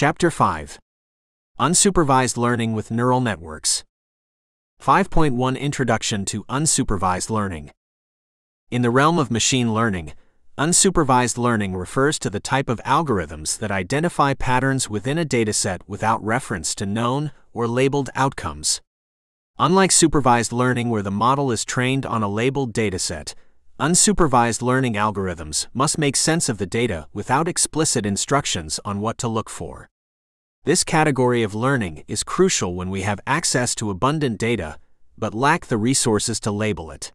Chapter 5. Unsupervised Learning with Neural Networks. 5.1 Introduction to Unsupervised Learning. In the realm of machine learning, unsupervised learning refers to the type of algorithms that identify patterns within a dataset without reference to known or labeled outcomes. Unlike supervised learning where the model is trained on a labeled dataset, unsupervised learning algorithms must make sense of the data without explicit instructions on what to look for. This category of learning is crucial when we have access to abundant data but lack the resources to label it.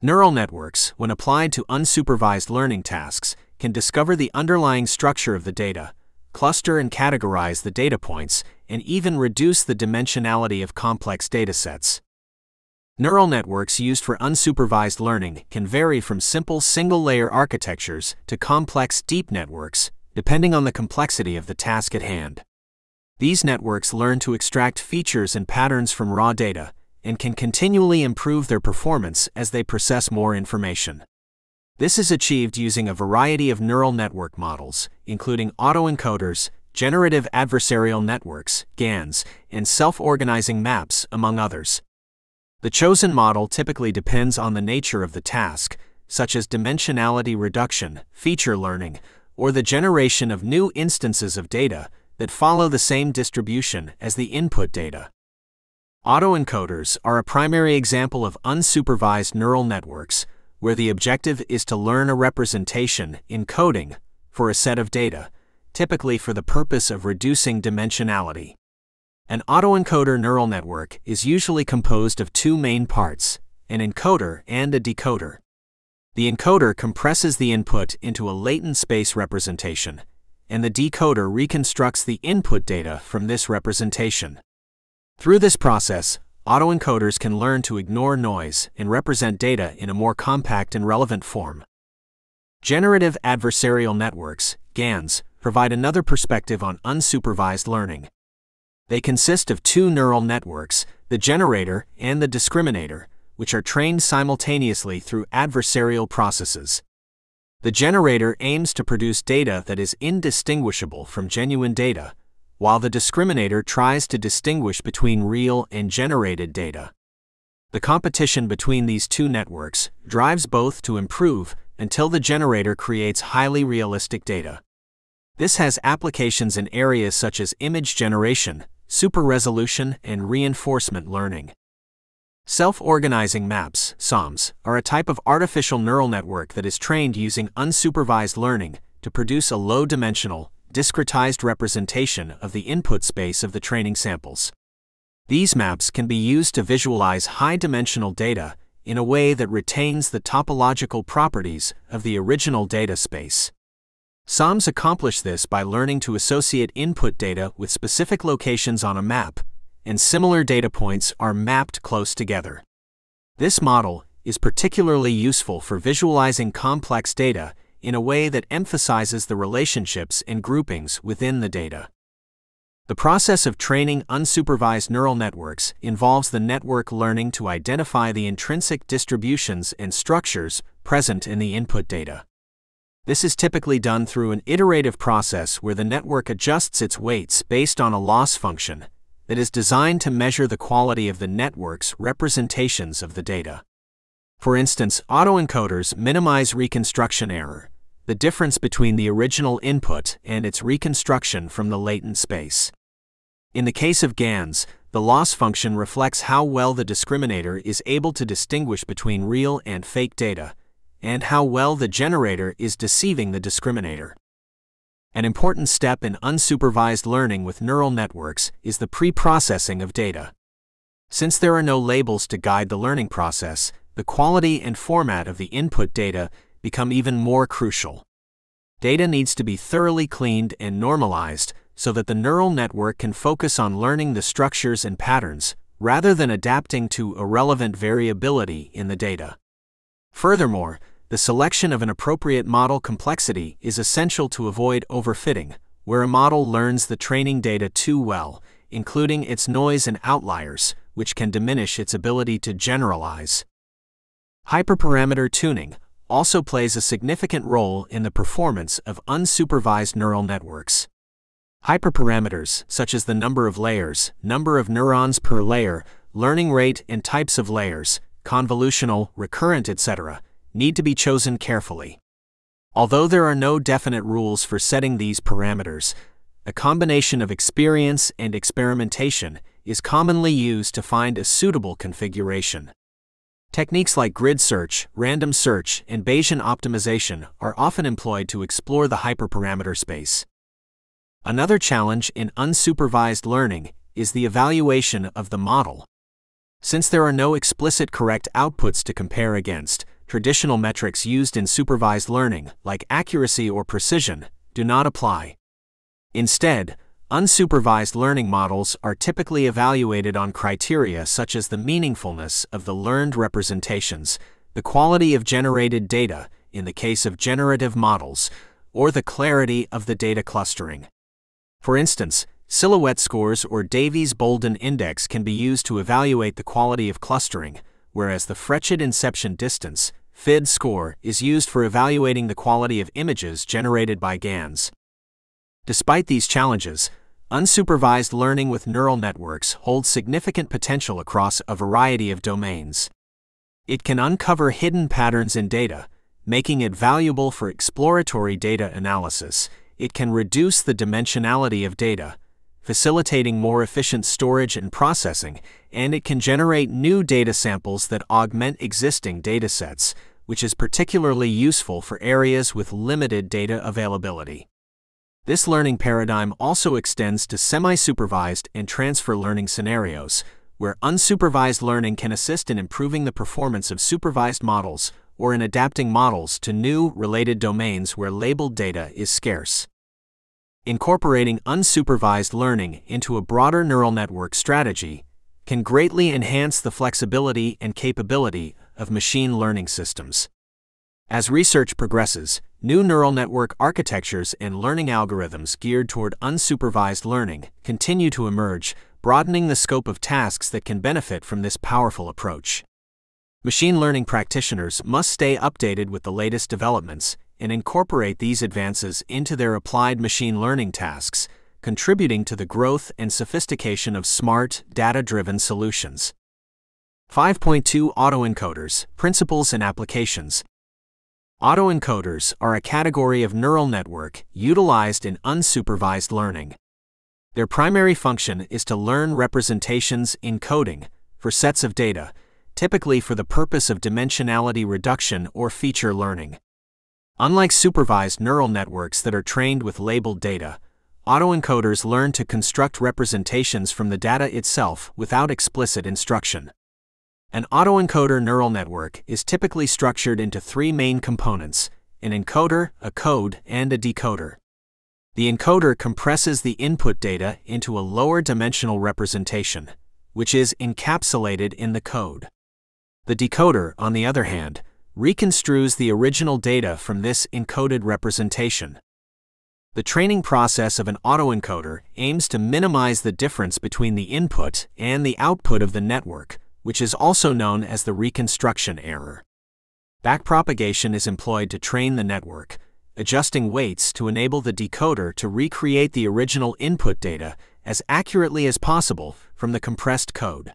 Neural networks, when applied to unsupervised learning tasks, can discover the underlying structure of the data, cluster and categorize the data points, and even reduce the dimensionality of complex datasets. Neural networks used for unsupervised learning can vary from simple single-layer architectures to complex deep networks, depending on the complexity of the task at hand. These networks learn to extract features and patterns from raw data, and can continually improve their performance as they process more information. This is achieved using a variety of neural network models, including autoencoders, Generative Adversarial Networks, GANs, and self-organizing maps, among others. The chosen model typically depends on the nature of the task, such as dimensionality reduction, feature learning, or the generation of new instances of data that follow the same distribution as the input data. Autoencoders are a primary example of unsupervised neural networks, where the objective is to learn a representation, encoding, for a set of data, typically for the purpose of reducing dimensionality. An autoencoder neural network is usually composed of two main parts, an encoder and a decoder. The encoder compresses the input into a latent space representation, and the decoder reconstructs the input data from this representation. Through this process, autoencoders can learn to ignore noise and represent data in a more compact and relevant form. Generative Adversarial Networks, GANs, provide another perspective on unsupervised learning. They consist of two neural networks, the generator and the discriminator, which are trained simultaneously through adversarial processes. The generator aims to produce data that is indistinguishable from genuine data, while the discriminator tries to distinguish between real and generated data. The competition between these two networks drives both to improve until the generator creates highly realistic data. This has applications in areas such as image generation, super-resolution, and reinforcement learning. Self-organizing maps, SOMs, are a type of artificial neural network that is trained using unsupervised learning to produce a low-dimensional, discretized representation of the input space of the training samples. These maps can be used to visualize high-dimensional data in a way that retains the topological properties of the original data space. SOMs accomplish this by learning to associate input data with specific locations on a map, and similar data points are mapped close together. This model is particularly useful for visualizing complex data in a way that emphasizes the relationships and groupings within the data. The process of training unsupervised neural networks involves the network learning to identify the intrinsic distributions and structures present in the input data. This is typically done through an iterative process where the network adjusts its weights based on a loss function that is designed to measure the quality of the network's representations of the data. For instance, autoencoders minimize reconstruction error, the difference between the original input and its reconstruction from the latent space. In the case of GANs, the loss function reflects how well the discriminator is able to distinguish between real and fake data, and how well the generator is deceiving the discriminator. An important step in unsupervised learning with neural networks is the pre-processing of data. Since there are no labels to guide the learning process, the quality and format of the input data become even more crucial. Data needs to be thoroughly cleaned and normalized so that the neural network can focus on learning the structures and patterns rather than adapting to irrelevant variability in the data. Furthermore, the selection of an appropriate model complexity is essential to avoid overfitting, where a model learns the training data too well, including its noise and outliers, which can diminish its ability to generalize. Hyperparameter tuning also plays a significant role in the performance of unsupervised neural networks. Hyperparameters, such as the number of layers, number of neurons per layer, learning rate and types of layers, convolutional, recurrent, etc., need to be chosen carefully. Although there are no definite rules for setting these parameters, a combination of experience and experimentation is commonly used to find a suitable configuration. Techniques like grid search, random search, and Bayesian optimization are often employed to explore the hyperparameter space. Another challenge in unsupervised learning is the evaluation of the model. Since there are no explicit correct outputs to compare against, traditional metrics used in supervised learning, like accuracy or precision, do not apply. Instead, unsupervised learning models are typically evaluated on criteria such as the meaningfulness of the learned representations, the quality of generated data in the case of generative models, or the clarity of the data clustering. For instance, silhouette scores or Davies-Bolden index can be used to evaluate the quality of clustering, whereas the Frechet inception distance (FID) score is used for evaluating the quality of images generated by GANs. Despite these challenges, unsupervised learning with neural networks holds significant potential across a variety of domains. It can uncover hidden patterns in data, making it valuable for exploratory data analysis. It can reduce the dimensionality of data, facilitating more efficient storage and processing, and it can generate new data samples that augment existing datasets, which is particularly useful for areas with limited data availability. This learning paradigm also extends to semi-supervised and transfer learning scenarios, where unsupervised learning can assist in improving the performance of supervised models or in adapting models to new, related domains where labeled data is scarce. Incorporating unsupervised learning into a broader neural network strategy can greatly enhance the flexibility and capability of machine learning systems. As research progresses, new neural network architectures and learning algorithms geared toward unsupervised learning continue to emerge, broadening the scope of tasks that can benefit from this powerful approach. Machine learning practitioners must stay updated with the latest developments and incorporate these advances into their applied machine learning tasks, contributing to the growth and sophistication of smart, data-driven solutions. 5.2 Autoencoders, Principles and Applications. Autoencoders are a category of neural network utilized in unsupervised learning. Their primary function is to learn representations in coding for sets of data, typically for the purpose of dimensionality reduction or feature learning. Unlike supervised neural networks that are trained with labeled data, autoencoders learn to construct representations from the data itself without explicit instruction. An autoencoder neural network is typically structured into three main components: an encoder, a code, and a decoder. The encoder compresses the input data into a lower dimensional representation, which is encapsulated in the code. The decoder, on the other hand, reconstrues the original data from this encoded representation. The training process of an autoencoder aims to minimize the difference between the input and the output of the network, which is also known as the reconstruction error. Backpropagation is employed to train the network, adjusting weights to enable the decoder to recreate the original input data as accurately as possible from the compressed code.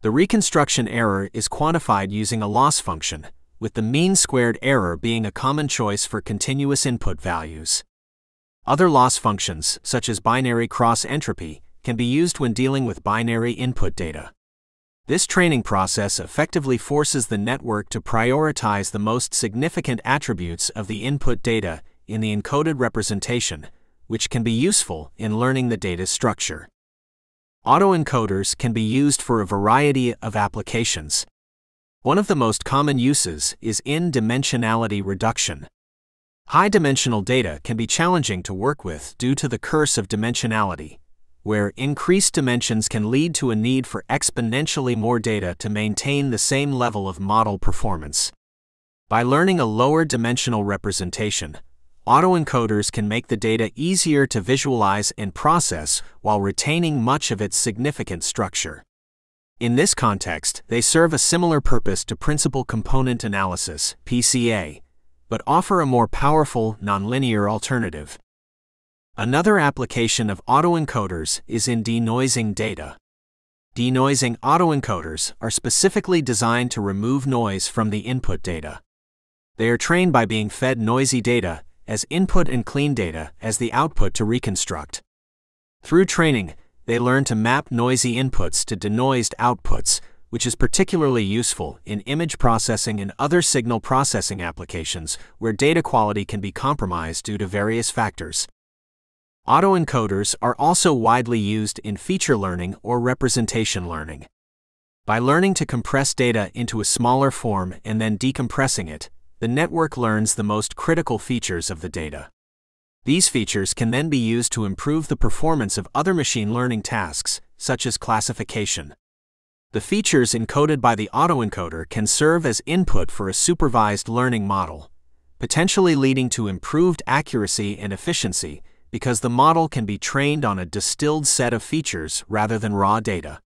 The reconstruction error is quantified using a loss function, with the mean squared error being a common choice for continuous input values. Other loss functions, such as binary cross-entropy, can be used when dealing with binary input data. This training process effectively forces the network to prioritize the most significant attributes of the input data in the encoded representation, which can be useful in learning the data's structure. Autoencoders can be used for a variety of applications. One of the most common uses is in dimensionality reduction. High-dimensional data can be challenging to work with due to the curse of dimensionality, where increased dimensions can lead to a need for exponentially more data to maintain the same level of model performance. By learning a lower dimensional representation, autoencoders can make the data easier to visualize and process while retaining much of its significant structure. In this context, they serve a similar purpose to principal component analysis, PCA, but offer a more powerful, nonlinear alternative. Another application of autoencoders is in denoising data. Denoising autoencoders are specifically designed to remove noise from the input data. They are trained by being fed noisy data as input and clean data as the output to reconstruct. Through training, they learn to map noisy inputs to denoised outputs, which is particularly useful in image processing and other signal processing applications where data quality can be compromised due to various factors. Autoencoders are also widely used in feature learning or representation learning. By learning to compress data into a smaller form and then decompressing it, the network learns the most critical features of the data. These features can then be used to improve the performance of other machine learning tasks, such as classification. The features encoded by the autoencoder can serve as input for a supervised learning model, potentially leading to improved accuracy and efficiency because the model can be trained on a distilled set of features rather than raw data.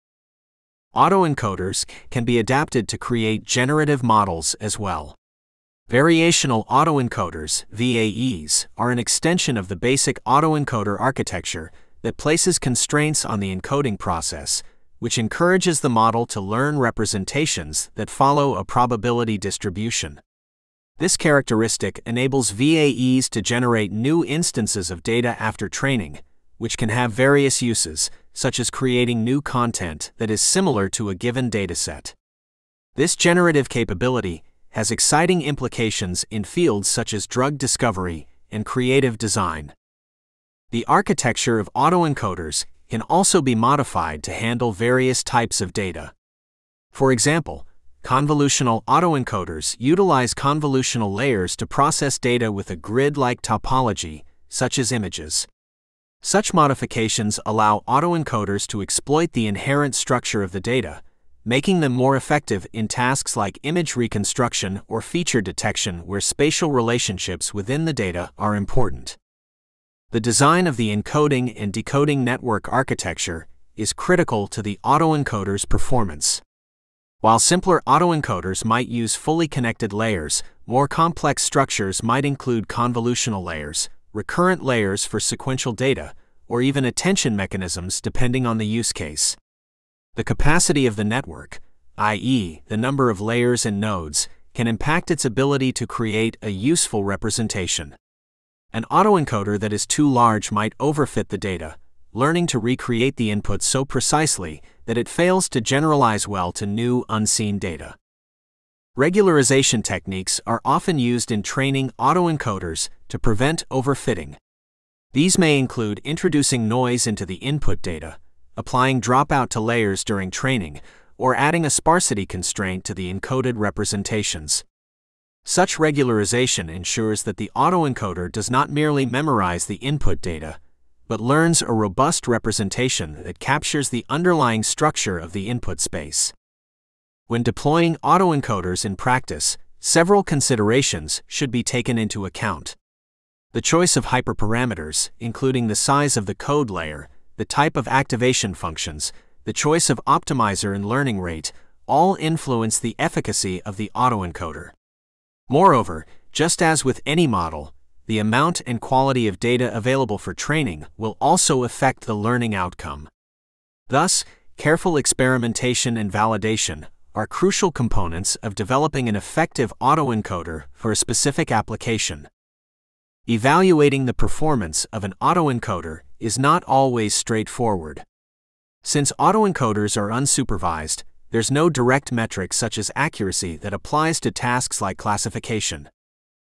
Autoencoders can be adapted to create generative models as well. Variational autoencoders, VAEs, are an extension of the basic autoencoder architecture that places constraints on the encoding process, which encourages the model to learn representations that follow a probability distribution. This characteristic enables VAEs to generate new instances of data after training, which can have various uses, such as creating new content that is similar to a given dataset. This generative capability has exciting implications in fields such as drug discovery and creative design. The architecture of autoencoders can also be modified to handle various types of data. For example, convolutional autoencoders utilize convolutional layers to process data with a grid-like topology, such as images. Such modifications allow autoencoders to exploit the inherent structure of the data, making them more effective in tasks like image reconstruction or feature detection where spatial relationships within the data are important. The design of the encoding and decoding network architecture is critical to the autoencoder's performance. While simpler autoencoders might use fully connected layers, more complex structures might include convolutional layers, recurrent layers for sequential data, or even attention mechanisms depending on the use case. The capacity of the network, i.e., the number of layers and nodes, can impact its ability to create a useful representation. An autoencoder that is too large might overfit the data, learning to recreate the input so precisely that it fails to generalize well to new, unseen data. Regularization techniques are often used in training autoencoders to prevent overfitting. These may include introducing noise into the input data, applying dropout to layers during training, or adding a sparsity constraint to the encoded representations. Such regularization ensures that the autoencoder does not merely memorize the input data, but learns a robust representation that captures the underlying structure of the input space. When deploying autoencoders in practice, several considerations should be taken into account. The choice of hyperparameters, including the size of the code layer, the type of activation functions, the choice of optimizer and learning rate, all influence the efficacy of the autoencoder. Moreover, just as with any model, the amount and quality of data available for training will also affect the learning outcome. Thus, careful experimentation and validation are crucial components of developing an effective autoencoder for a specific application. Evaluating the performance of an autoencoder is not always straightforward. Since autoencoders are unsupervised, there's no direct metric such as accuracy that applies to tasks like classification.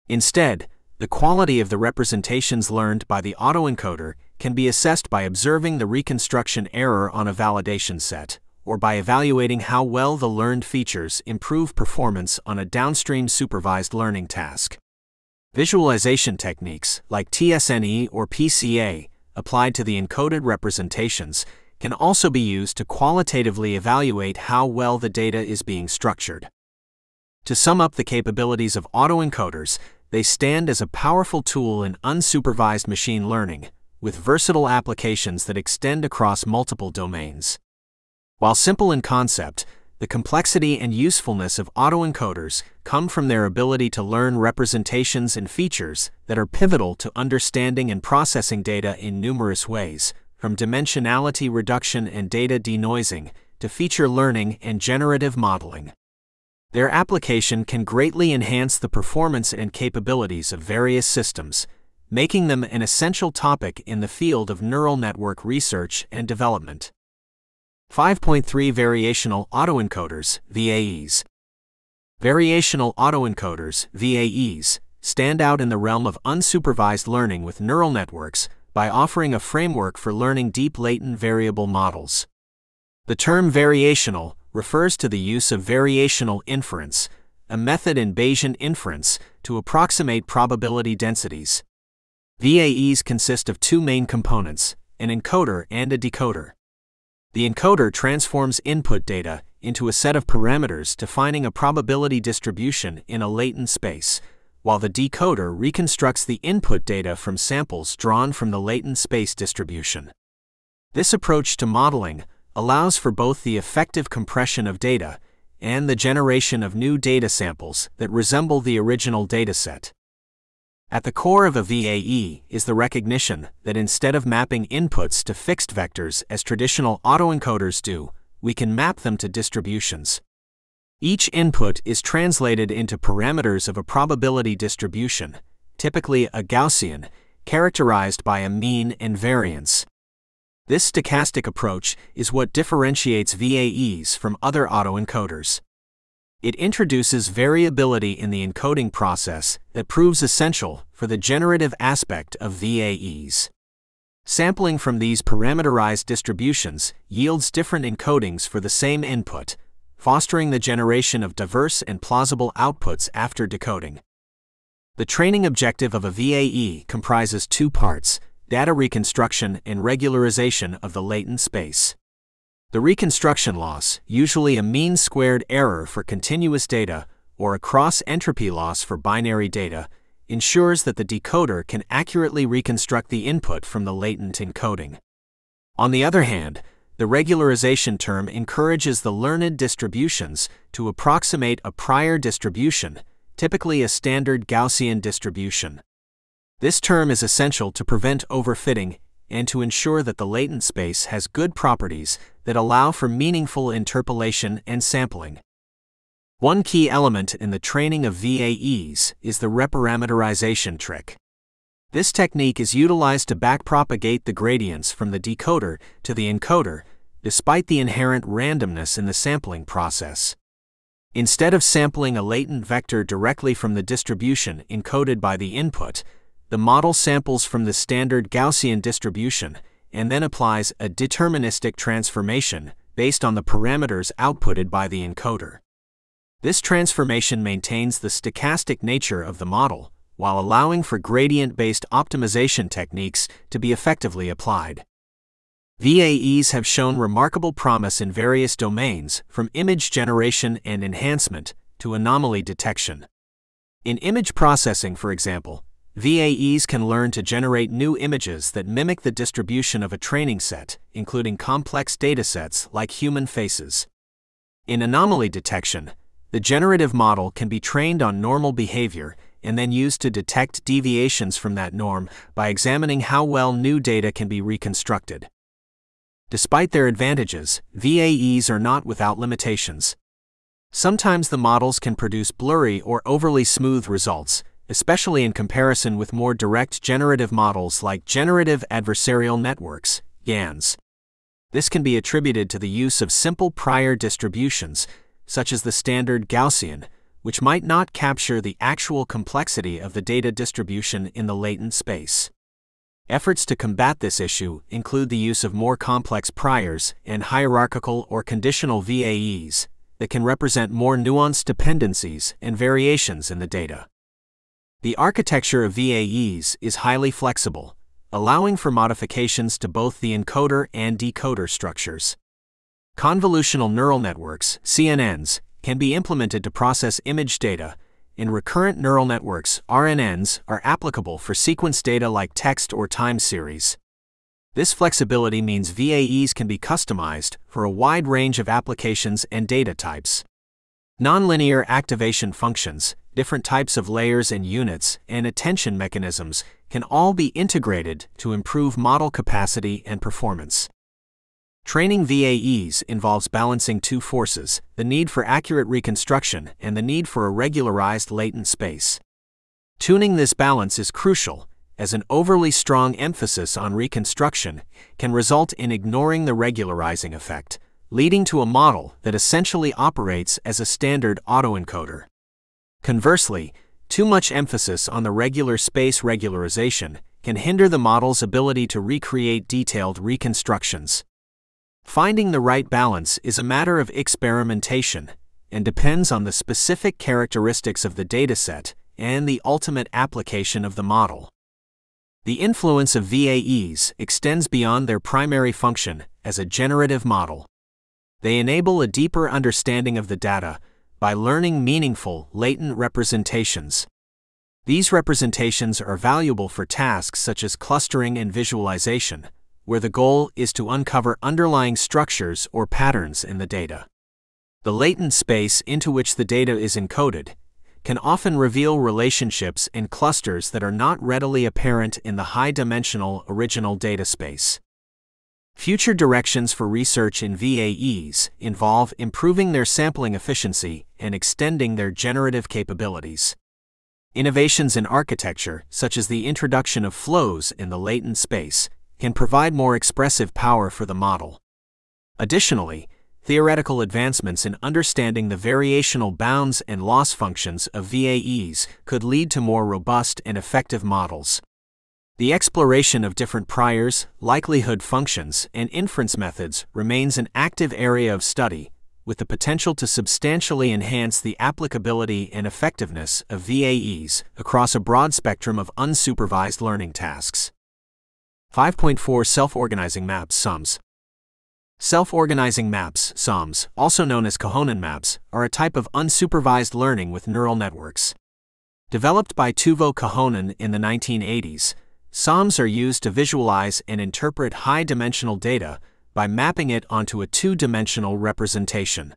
Instead, the quality of the representations learned by the autoencoder can be assessed by observing the reconstruction error on a validation set, or by evaluating how well the learned features improve performance on a downstream supervised learning task. Visualization techniques, like TSNE or PCA, applied to the encoded representations, can also be used to qualitatively evaluate how well the data is being structured. To sum up the capabilities of autoencoders, they stand as a powerful tool in unsupervised machine learning, with versatile applications that extend across multiple domains. While simple in concept, The complexity and usefulness of autoencoders come from their ability to learn representations and features that are pivotal to understanding and processing data in numerous ways, from dimensionality reduction and data denoising to feature learning and generative modeling. Their application can greatly enhance the performance and capabilities of various systems, making them an essential topic in the field of neural network research and development. 5.3 Variational Autoencoders, VAEs. Variational autoencoders, VAEs, stand out in the realm of unsupervised learning with neural networks by offering a framework for learning deep latent variable models. The term variational refers to the use of variational inference, a method in Bayesian inference to approximate probability densities. VAEs consist of two main components, an encoder and a decoder. The encoder transforms input data into a set of parameters defining a probability distribution in a latent space, while the decoder reconstructs the input data from samples drawn from the latent space distribution. This approach to modeling allows for both the effective compression of data and the generation of new data samples that resemble the original dataset. At the core of a VAE is the recognition that instead of mapping inputs to fixed vectors as traditional autoencoders do, we can map them to distributions. Each input is translated into parameters of a probability distribution, typically a Gaussian, characterized by a mean and variance. This stochastic approach is what differentiates VAEs from other autoencoders. It introduces variability in the encoding process that proves essential for the generative aspect of VAEs. Sampling from these parameterized distributions yields different encodings for the same input, fostering the generation of diverse and plausible outputs after decoding. The training objective of a VAE comprises two parts: data reconstruction and regularization of the latent space. The reconstruction loss, usually a mean-squared error for continuous data or a cross-entropy loss for binary data, ensures that the decoder can accurately reconstruct the input from the latent encoding. On the other hand, the regularization term encourages the learned distributions to approximate a prior distribution, typically a standard Gaussian distribution. This term is essential to prevent overfitting and to ensure that the latent space has good properties that allow for meaningful interpolation and sampling. One key element in the training of VAEs is the reparameterization trick. This technique is utilized to backpropagate the gradients from the decoder to the encoder, despite the inherent randomness in the sampling process. Instead of sampling a latent vector directly from the distribution encoded by the input, the model samples from the standard Gaussian distribution and then applies a deterministic transformation based on the parameters outputted by the encoder. This transformation maintains the stochastic nature of the model, while allowing for gradient-based optimization techniques to be effectively applied. VAEs have shown remarkable promise in various domains, from image generation and enhancement to anomaly detection. In image processing, for example, VAEs can learn to generate new images that mimic the distribution of a training set, including complex datasets like human faces. In anomaly detection, the generative model can be trained on normal behavior and then used to detect deviations from that norm by examining how well new data can be reconstructed. Despite their advantages, VAEs are not without limitations. Sometimes the models can produce blurry or overly smooth results, especially in comparison with more direct generative models like Generative Adversarial Networks, GANs. This can be attributed to the use of simple prior distributions, such as the standard Gaussian, which might not capture the actual complexity of the data distribution in the latent space. Efforts to combat this issue include the use of more complex priors and hierarchical or conditional VAEs that can represent more nuanced dependencies and variations in the data. The architecture of VAEs is highly flexible, allowing for modifications to both the encoder and decoder structures. Convolutional neural networks, CNNs, can be implemented to process image data, and recurrent neural networks, RNNs, are applicable for sequence data like text or time series. This flexibility means VAEs can be customized for a wide range of applications and data types. Nonlinear activation functions, different types of layers and units, and attention mechanisms can all be integrated to improve model capacity and performance. Training VAEs involves balancing two forces, the need for accurate reconstruction and the need for a regularized latent space. Tuning this balance is crucial, as an overly strong emphasis on reconstruction can result in ignoring the regularizing effect, leading to a model that essentially operates as a standard autoencoder. Conversely, too much emphasis on the regular space regularization can hinder the model's ability to recreate detailed reconstructions. Finding the right balance is a matter of experimentation and depends on the specific characteristics of the dataset and the ultimate application of the model. The influence of VAEs extends beyond their primary function as a generative model. They enable a deeper understanding of the data by learning meaningful, latent representations. These representations are valuable for tasks such as clustering and visualization, where the goal is to uncover underlying structures or patterns in the data. The latent space into which the data is encoded can often reveal relationships and clusters that are not readily apparent in the high-dimensional original data space. Future directions for research in VAEs involve improving their sampling efficiency and extending their generative capabilities. Innovations in architecture, such as the introduction of flows in the latent space, can provide more expressive power for the model. Additionally, theoretical advancements in understanding the variational bounds and loss functions of VAEs could lead to more robust and effective models. The exploration of different priors, likelihood functions, and inference methods remains an active area of study, with the potential to substantially enhance the applicability and effectiveness of VAEs across a broad spectrum of unsupervised learning tasks. 5.4 Self-Organizing Maps SOMs. Self-organizing maps, SOMs, also known as Kohonen maps, are a type of unsupervised learning with neural networks. Developed by Teuvo Kohonen in the 1980s, SOMs are used to visualize and interpret high-dimensional data by mapping it onto a two-dimensional representation.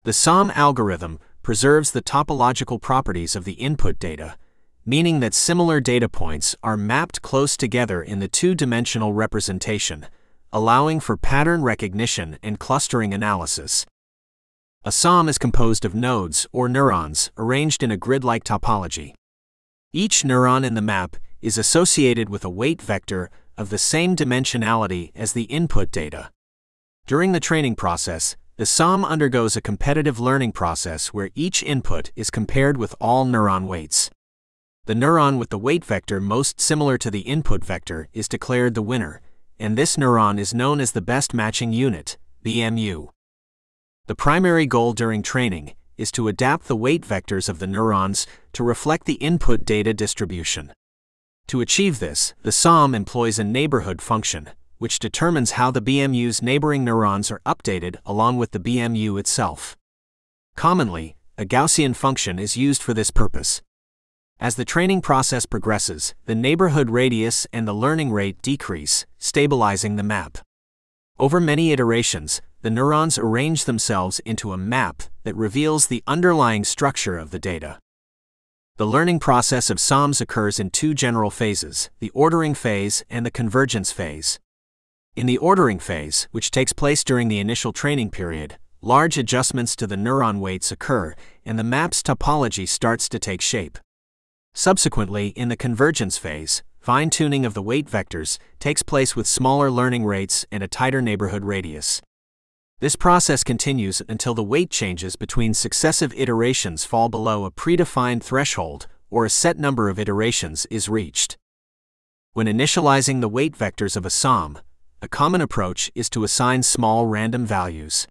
The SOM algorithm preserves the topological properties of the input data, meaning that similar data points are mapped close together in the two-dimensional representation, allowing for pattern recognition and clustering analysis. A SOM is composed of nodes or neurons arranged in a grid-like topology. Each neuron in the map is associated with a weight vector of the same dimensionality as the input data. During the training process, the SOM undergoes a competitive learning process where each input is compared with all neuron weights. The neuron with the weight vector most similar to the input vector is declared the winner, and this neuron is known as the best matching unit, BMU. The primary goal during training is to adapt the weight vectors of the neurons to reflect the input data distribution. To achieve this, the SOM employs a neighborhood function, which determines how the BMU's neighboring neurons are updated along with the BMU itself. Commonly, a Gaussian function is used for this purpose. As the training process progresses, the neighborhood radius and the learning rate decrease, stabilizing the map. Over many iterations, the neurons arrange themselves into a map that reveals the underlying structure of the data. The learning process of SOMs occurs in two general phases, the ordering phase and the convergence phase. In the ordering phase, which takes place during the initial training period, large adjustments to the neuron weights occur and the map's topology starts to take shape. Subsequently, in the convergence phase, fine-tuning of the weight vectors takes place with smaller learning rates and a tighter neighborhood radius. This process continues until the weight changes between successive iterations fall below a predefined threshold or a set number of iterations is reached. When initializing the weight vectors of a SOM, a common approach is to assign small random values.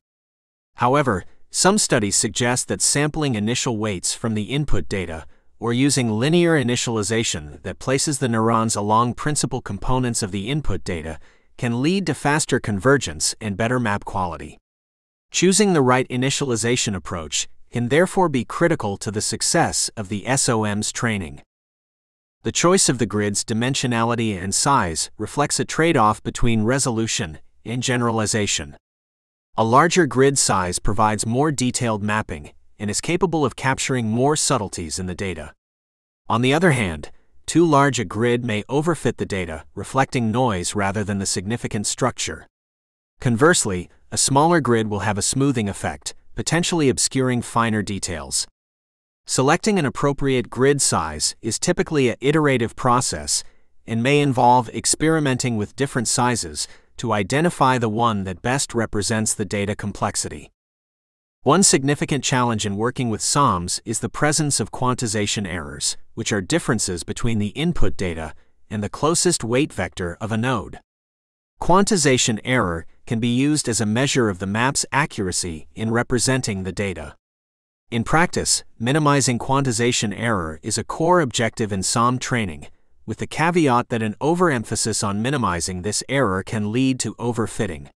However, some studies suggest that sampling initial weights from the input data or using linear initialization that places the neurons along principal components of the input data can lead to faster convergence and better map quality. Choosing the right initialization approach can therefore be critical to the success of the SOM's training. The choice of the grid's dimensionality and size reflects a trade-off between resolution and generalization. A larger grid size provides more detailed mapping and is capable of capturing more subtleties in the data. On the other hand, too large a grid may overfit the data, reflecting noise rather than the significant structure. Conversely, a smaller grid will have a smoothing effect, potentially obscuring finer details. Selecting an appropriate grid size is typically an iterative process and may involve experimenting with different sizes to identify the one that best represents the data complexity. One significant challenge in working with SOMs is the presence of quantization errors, which are differences between the input data and the closest weight vector of a node. Quantization error can be used as a measure of the map's accuracy in representing the data. In practice, minimizing quantization error is a core objective in SOM training, with the caveat that an overemphasis on minimizing this error can lead to overfitting.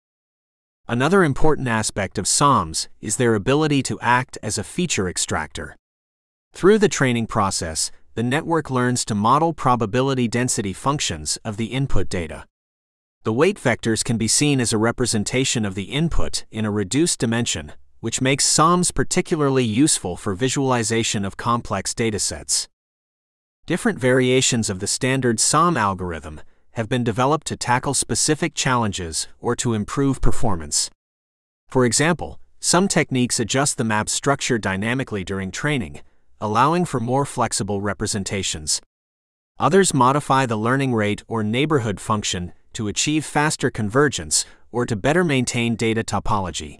Another important aspect of SOMs is their ability to act as a feature extractor. Through the training process, the network learns to model probability density functions of the input data. The weight vectors can be seen as a representation of the input in a reduced dimension, which makes SOMs particularly useful for visualization of complex datasets. Different variations of the standard SOM algorithm have been developed to tackle specific challenges or to improve performance. For example, some techniques adjust the map structure dynamically during training, allowing for more flexible representations. Others modify the learning rate or neighborhood function to achieve faster convergence or to better maintain data topology.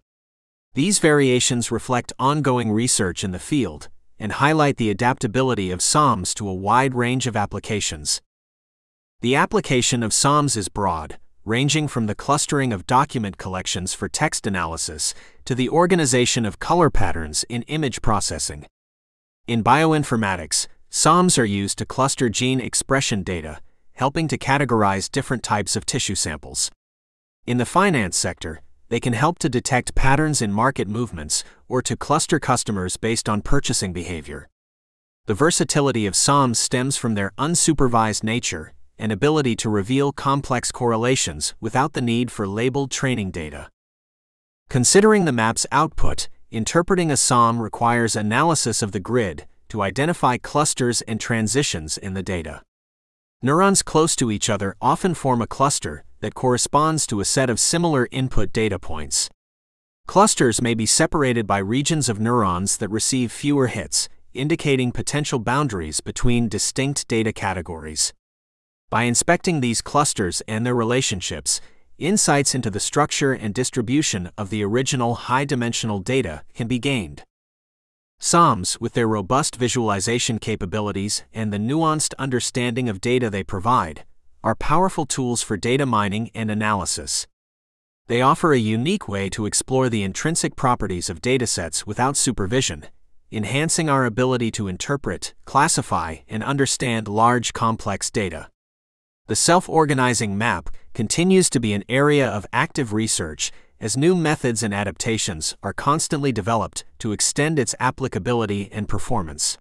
These variations reflect ongoing research in the field and highlight the adaptability of SOMs to a wide range of applications. The application of SOMs is broad, ranging from the clustering of document collections for text analysis to the organization of color patterns in image processing. In bioinformatics, SOMs are used to cluster gene expression data, helping to categorize different types of tissue samples. In the finance sector, they can help to detect patterns in market movements or to cluster customers based on purchasing behavior. The versatility of SOMs stems from their unsupervised nature and ability to reveal complex correlations without the need for labeled training data. Considering the map's output, interpreting a SOM requires analysis of the grid to identify clusters and transitions in the data. Neurons close to each other often form a cluster that corresponds to a set of similar input data points. Clusters may be separated by regions of neurons that receive fewer hits, indicating potential boundaries between distinct data categories. By inspecting these clusters and their relationships, insights into the structure and distribution of the original high-dimensional data can be gained. SOMs, with their robust visualization capabilities and the nuanced understanding of data they provide, are powerful tools for data mining and analysis. They offer a unique way to explore the intrinsic properties of datasets without supervision, enhancing our ability to interpret, classify, and understand large complex data. The self-organizing map continues to be an area of active research as new methods and adaptations are constantly developed to extend its applicability and performance.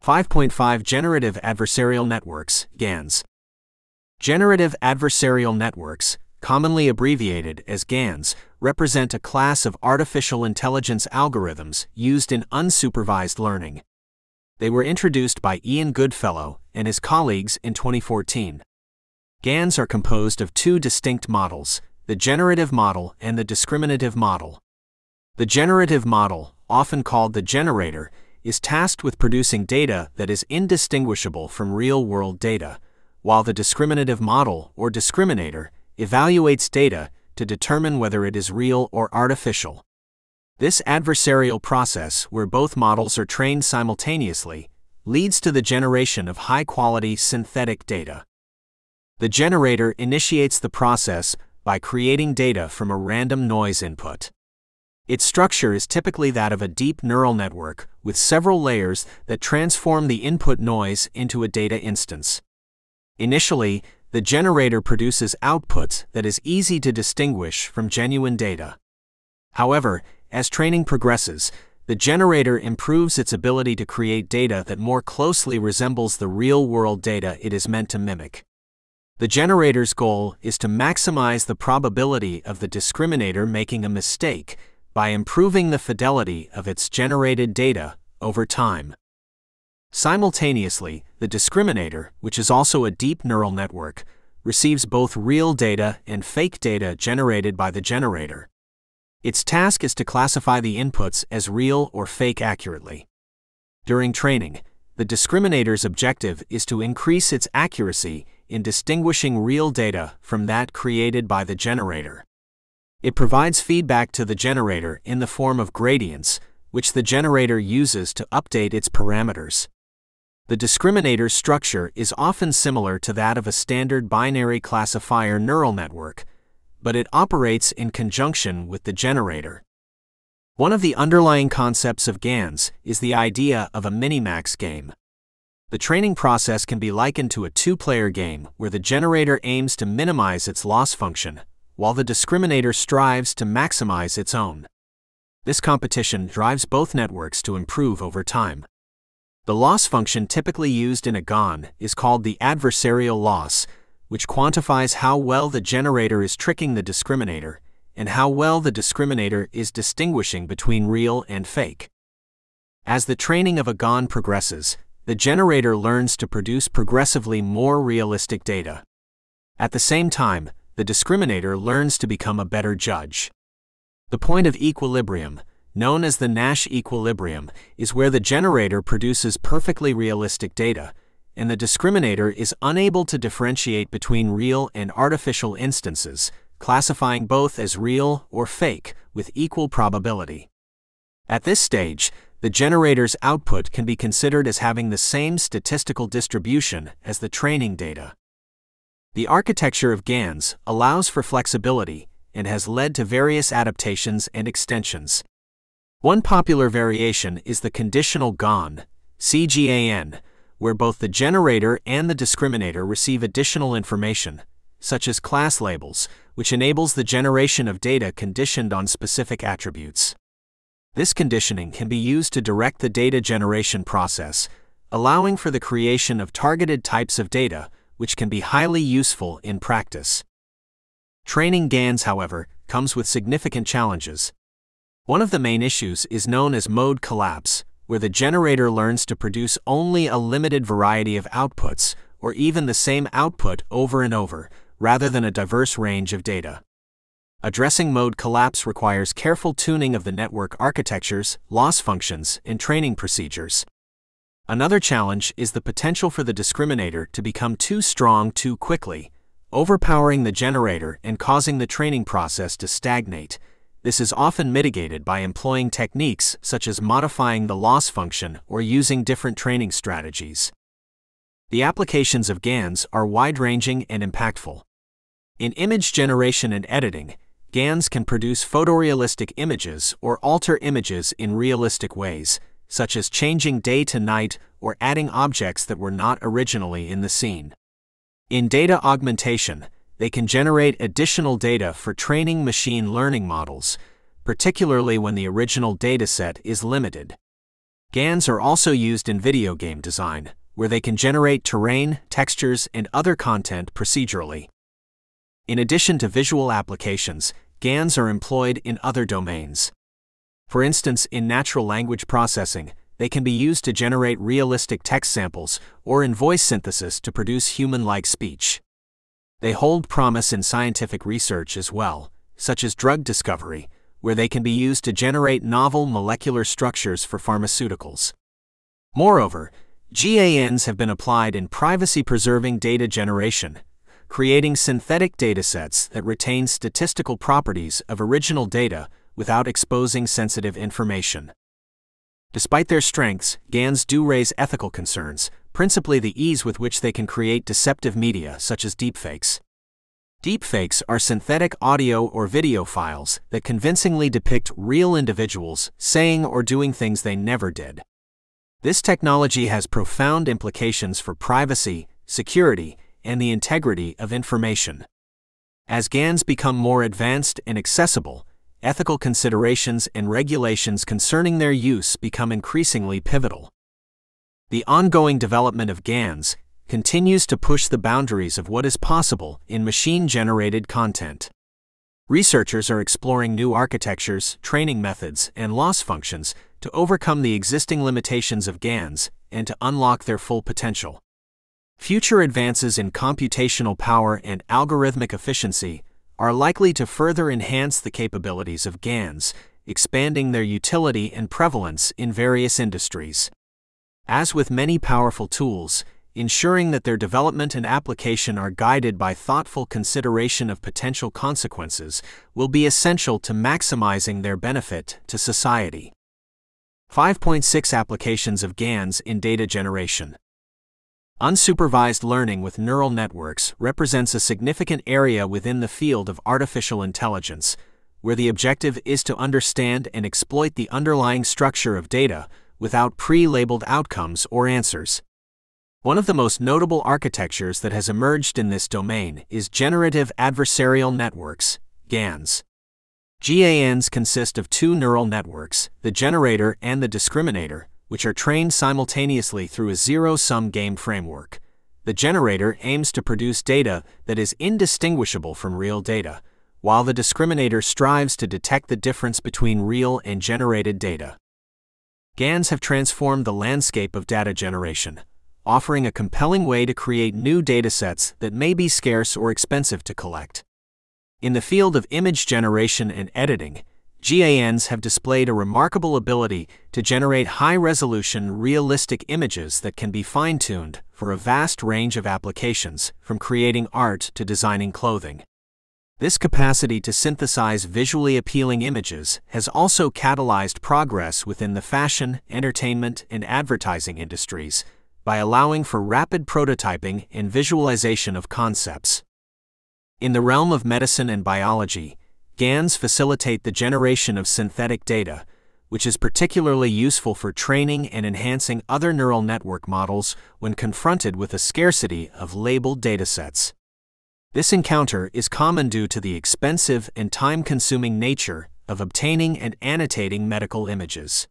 5.5 Generative Adversarial Networks, GANs. Generative Adversarial Networks, commonly abbreviated as GANs, represent a class of artificial intelligence algorithms used in unsupervised learning. They were introduced by Ian Goodfellow and his colleagues in 2014. GANs are composed of two distinct models, the generative model and the discriminative model. The generative model, often called the generator, is tasked with producing data that is indistinguishable from real-world data, while the discriminative model, or discriminator, evaluates data to determine whether it is real or artificial. This adversarial process, where both models are trained simultaneously, leads to the generation of high-quality synthetic data. The generator initiates the process by creating data from a random noise input. Its structure is typically that of a deep neural network with several layers that transform the input noise into a data instance. Initially, the generator produces output that is easy to distinguish from genuine data. However, as training progresses, The generator improves its ability to create data that more closely resembles the real-world data it is meant to mimic. The generator's goal is to maximize the probability of the discriminator making a mistake by improving the fidelity of its generated data over time. Simultaneously, the discriminator, which is also a deep neural network, receives both real data and fake data generated by the generator. Its task is to classify the inputs as real or fake accurately. During training, the discriminator's objective is to increase its accuracy in distinguishing real data from that created by the generator. It provides feedback to the generator in the form of gradients, which the generator uses to update its parameters. The discriminator's structure is often similar to that of a standard binary classifier neural network, but it operates in conjunction with the generator. One of the underlying concepts of GANs is the idea of a minimax game. The training process can be likened to a two-player game where the generator aims to minimize its loss function, while the discriminator strives to maximize its own. This competition drives both networks to improve over time. The loss function typically used in a GAN is called the adversarial loss, which quantifies how well the generator is tricking the discriminator and how well the discriminator is distinguishing between real and fake. As the training of a GAN progresses, the generator learns to produce progressively more realistic data. At the same time, the discriminator learns to become a better judge. The point of equilibrium, known as the Nash equilibrium, is where the generator produces perfectly realistic data, and the discriminator is unable to differentiate between real and artificial instances, classifying both as real or fake with equal probability. At this stage, the generator's output can be considered as having the same statistical distribution as the training data. The architecture of GANs allows for flexibility and has led to various adaptations and extensions. One popular variation is the conditional GAN, CGAN, where both the generator and the discriminator receive additional information, such as class labels, which enables the generation of data conditioned on specific attributes. This conditioning can be used to direct the data generation process, allowing for the creation of targeted types of data, which can be highly useful in practice. Training GANs, however, comes with significant challenges. One of the main issues is known as mode collapse, where the generator learns to produce only a limited variety of outputs, or even the same output over and over, rather than a diverse range of data. Addressing mode collapse requires careful tuning of the network architectures, loss functions, and training procedures. Another challenge is the potential for the discriminator to become too strong too quickly, overpowering the generator and causing the training process to stagnate. This is often mitigated by employing techniques such as modifying the loss function or using different training strategies. The applications of GANs are wide-ranging and impactful. In image generation and editing, GANs can produce photorealistic images or alter images in realistic ways, such as changing day to night or adding objects that were not originally in the scene. In data augmentation, they can generate additional data for training machine learning models, particularly when the original dataset is limited. GANs are also used in video game design, where they can generate terrain, textures, and other content procedurally. In addition to visual applications, GANs are employed in other domains. For instance, in natural language processing, they can be used to generate realistic text samples or in voice synthesis to produce human-like speech. They hold promise in scientific research as well, such as drug discovery, where they can be used to generate novel molecular structures for pharmaceuticals. Moreover, GANs have been applied in privacy-preserving data generation, creating synthetic datasets that retain statistical properties of original data without exposing sensitive information. Despite their strengths, GANs do raise ethical concerns, principally the ease with which they can create deceptive media such as deepfakes. Deepfakes are synthetic audio or video files that convincingly depict real individuals saying or doing things they never did. This technology has profound implications for privacy, security, and the integrity of information. As GANs become more advanced and accessible, ethical considerations and regulations concerning their use become increasingly pivotal. The ongoing development of GANs continues to push the boundaries of what is possible in machine-generated content. Researchers are exploring new architectures, training methods, and loss functions to overcome the existing limitations of GANs and to unlock their full potential. Future advances in computational power and algorithmic efficiency are likely to further enhance the capabilities of GANs, expanding their utility and prevalence in various industries. As with many powerful tools, ensuring that their development and application are guided by thoughtful consideration of potential consequences will be essential to maximizing their benefit to society. 5.6 Applications of GANs in Data Generation. Unsupervised learning with neural networks represents a significant area within the field of artificial intelligence, where the objective is to understand and exploit the underlying structure of data without pre-labeled outcomes or answers. One of the most notable architectures that has emerged in this domain is Generative Adversarial Networks, GANs. GANs consist of two neural networks, the generator and the discriminator, which are trained simultaneously through a zero-sum game framework. The generator aims to produce data that is indistinguishable from real data, while the discriminator strives to detect the difference between real and generated data. GANs have transformed the landscape of data generation, offering a compelling way to create new datasets that may be scarce or expensive to collect. In the field of image generation and editing, GANs have displayed a remarkable ability to generate high-resolution, realistic images that can be fine-tuned for a vast range of applications, from creating art to designing clothing. This capacity to synthesize visually appealing images has also catalyzed progress within the fashion, entertainment, and advertising industries by allowing for rapid prototyping and visualization of concepts. In the realm of medicine and biology, GANs facilitate the generation of synthetic data, which is particularly useful for training and enhancing other neural network models when confronted with a scarcity of labeled datasets. This encounter is common due to the expensive and time-consuming nature of obtaining and annotating medical images.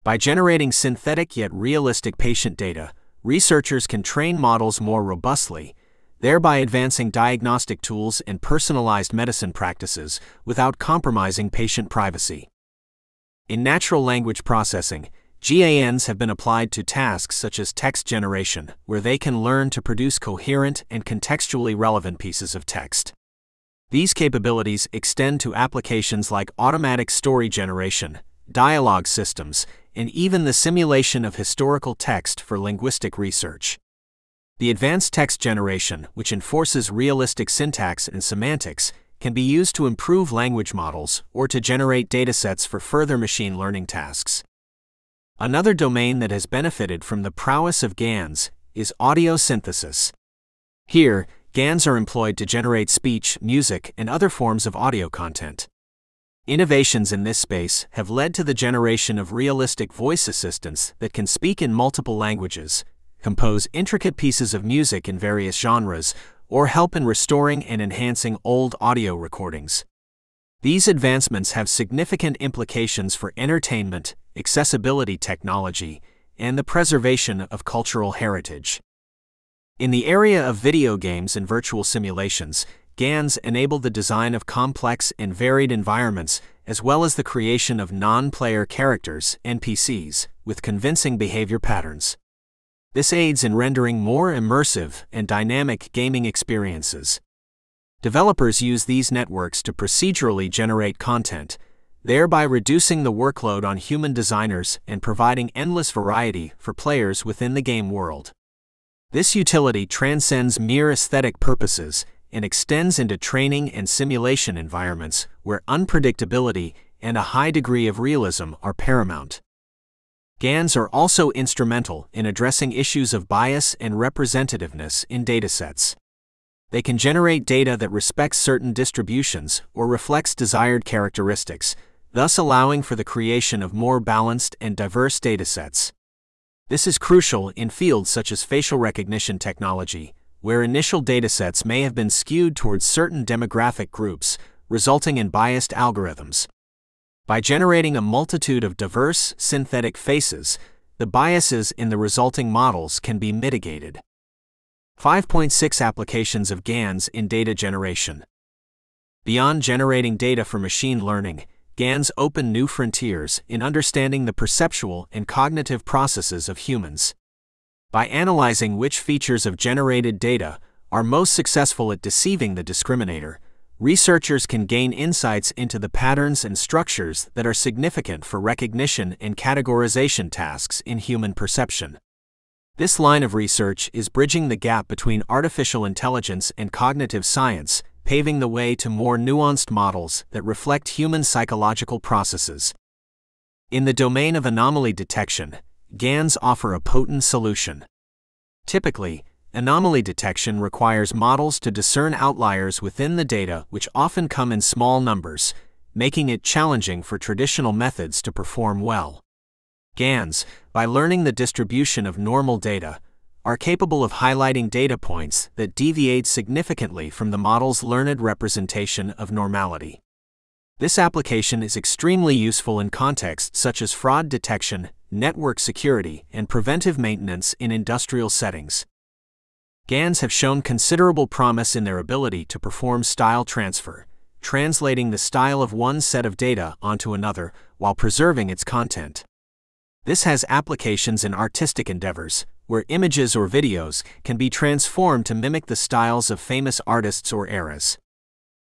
By generating synthetic yet realistic patient data, researchers can train models more robustly, thereby advancing diagnostic tools and personalized medicine practices without compromising patient privacy. In natural language processing, GANs have been applied to tasks such as text generation, where they can learn to produce coherent and contextually relevant pieces of text. These capabilities extend to applications like automatic story generation, dialogue systems, and even the simulation of historical text for linguistic research. The advanced text generation, which enforces realistic syntax and semantics, can be used to improve language models or to generate datasets for further machine learning tasks. Another domain that has benefited from the prowess of GANs is audio synthesis. Here, GANs are employed to generate speech, music, and other forms of audio content. Innovations in this space have led to the generation of realistic voice assistants that can speak in multiple languages, compose intricate pieces of music in various genres, or help in restoring and enhancing old audio recordings. These advancements have significant implications for entertainment, accessibility technology, and the preservation of cultural heritage. In the area of video games and virtual simulations, GANs enable the design of complex and varied environments, as well as the creation of non-player characters, NPCs, with convincing behavior patterns. This aids in rendering more immersive and dynamic gaming experiences. Developers use these networks to procedurally generate content, thereby reducing the workload on human designers and providing endless variety for players within the game world. This utility transcends mere aesthetic purposes and extends into training and simulation environments where unpredictability and a high degree of realism are paramount. GANs are also instrumental in addressing issues of bias and representativeness in datasets. They can generate data that respects certain distributions or reflects desired characteristics, thus allowing for the creation of more balanced and diverse datasets. This is crucial in fields such as facial recognition technology, where initial datasets may have been skewed towards certain demographic groups, resulting in biased algorithms. By generating a multitude of diverse, synthetic faces, the biases in the resulting models can be mitigated. 5.6 Applications of GANs in data generation. Beyond generating data for machine learning, GANs open new frontiers in understanding the perceptual and cognitive processes of humans. By analyzing which features of generated data are most successful at deceiving the discriminator, researchers can gain insights into the patterns and structures that are significant for recognition and categorization tasks in human perception. This line of research is bridging the gap between artificial intelligence and cognitive science, paving the way to more nuanced models that reflect human psychological processes. In the domain of anomaly detection, GANs offer a potent solution. Typically, anomaly detection requires models to discern outliers within the data, which often come in small numbers, making it challenging for traditional methods to perform well. GANs, by learning the distribution of normal data, are capable of highlighting data points that deviate significantly from the model's learned representation of normality. This application is extremely useful in contexts such as fraud detection, network security, and preventive maintenance in industrial settings. GANs have shown considerable promise in their ability to perform style transfer, translating the style of one set of data onto another while preserving its content. This has applications in artistic endeavors, where images or videos can be transformed to mimic the styles of famous artists or eras.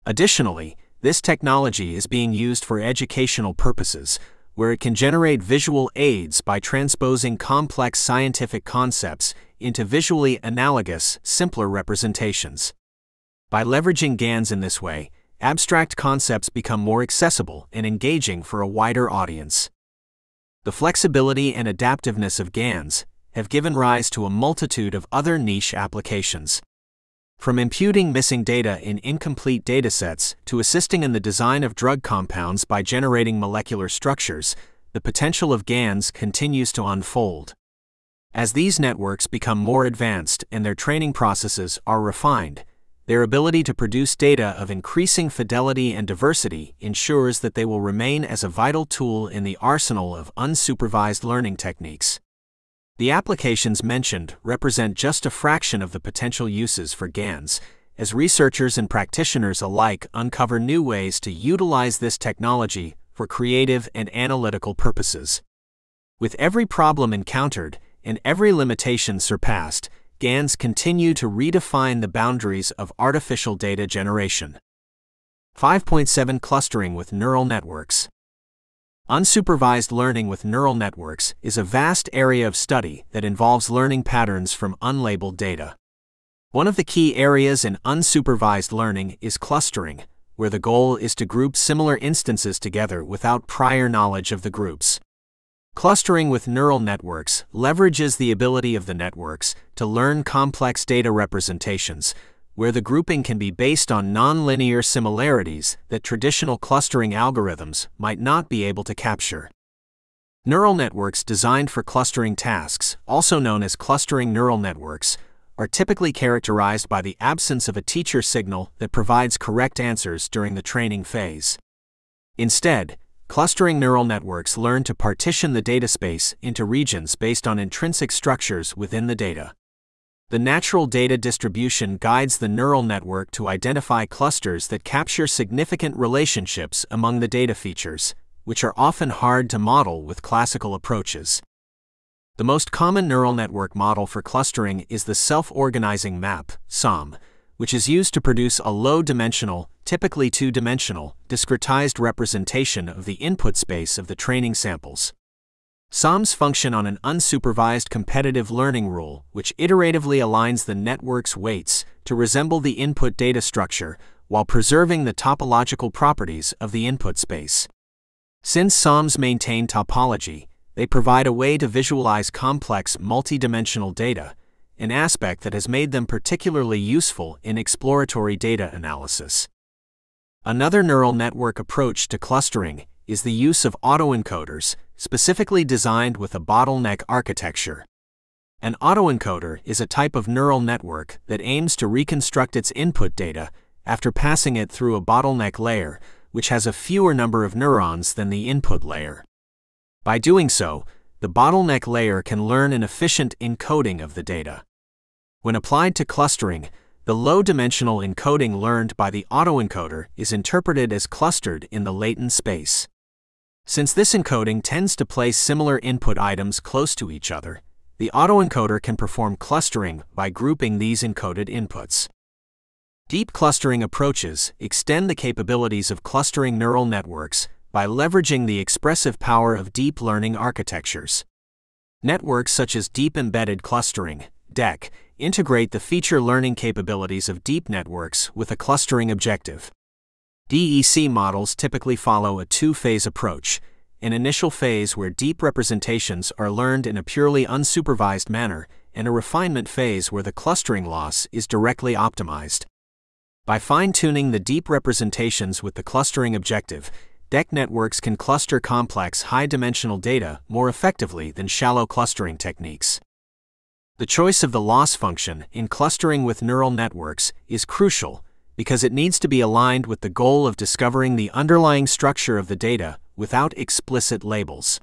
Additionally, this technology is being used for educational purposes, where it can generate visual aids by transposing complex scientific concepts into visually analogous, simpler representations. By leveraging GANs in this way, abstract concepts become more accessible and engaging for a wider audience. The flexibility and adaptiveness of GANs have given rise to a multitude of other niche applications. From imputing missing data in incomplete datasets to assisting in the design of drug compounds by generating molecular structures, the potential of GANs continues to unfold. As these networks become more advanced and their training processes are refined, their ability to produce data of increasing fidelity and diversity ensures that they will remain as a vital tool in the arsenal of unsupervised learning techniques. The applications mentioned represent just a fraction of the potential uses for GANs, as researchers and practitioners alike uncover new ways to utilize this technology for creative and analytical purposes. With every problem encountered and every limitation surpassed, GANs continue to redefine the boundaries of artificial data generation. 5.7 Clustering with neural networks. Unsupervised learning with neural networks is a vast area of study that involves learning patterns from unlabeled data. One of the key areas in unsupervised learning is clustering, where the goal is to group similar instances together without prior knowledge of the groups. Clustering with neural networks leverages the ability of the networks to learn complex data representations, where the grouping can be based on nonlinear similarities that traditional clustering algorithms might not be able to capture. Neural networks designed for clustering tasks, also known as clustering neural networks, are typically characterized by the absence of a teacher signal that provides correct answers during the training phase. Instead, clustering neural networks learn to partition the data space into regions based on intrinsic structures within the data. The natural data distribution guides the neural network to identify clusters that capture significant relationships among the data features, which are often hard to model with classical approaches. The most common neural network model for clustering is the self-organizing map, SOM, which is used to produce a low-dimensional, typically two-dimensional, discretized representation of the input space of the training samples. SOMs function on an unsupervised competitive learning rule which iteratively aligns the network's weights to resemble the input data structure while preserving the topological properties of the input space. Since SOMs maintain topology, they provide a way to visualize complex multidimensional data, an aspect that has made them particularly useful in exploratory data analysis. Another neural network approach to clustering is the use of autoencoders, specifically designed with a bottleneck architecture. An autoencoder is a type of neural network that aims to reconstruct its input data after passing it through a bottleneck layer, which has a fewer number of neurons than the input layer. By doing so, the bottleneck layer can learn an efficient encoding of the data. When applied to clustering, the low-dimensional encoding learned by the autoencoder is interpreted as clustered in the latent space. Since this encoding tends to place similar input items close to each other, the autoencoder can perform clustering by grouping these encoded inputs. Deep clustering approaches extend the capabilities of clustering neural networks by leveraging the expressive power of deep learning architectures. Networks such as Deep Embedded Clustering, DEC, integrate the feature learning capabilities of deep networks with a clustering objective. DEC models typically follow a two-phase approach, an initial phase where deep representations are learned in a purely unsupervised manner, and a refinement phase where the clustering loss is directly optimized. By fine-tuning the deep representations with the clustering objective, DEC networks can cluster complex high-dimensional data more effectively than shallow clustering techniques. The choice of the loss function in clustering with neural networks is crucial because it needs to be aligned with the goal of discovering the underlying structure of the data without explicit labels.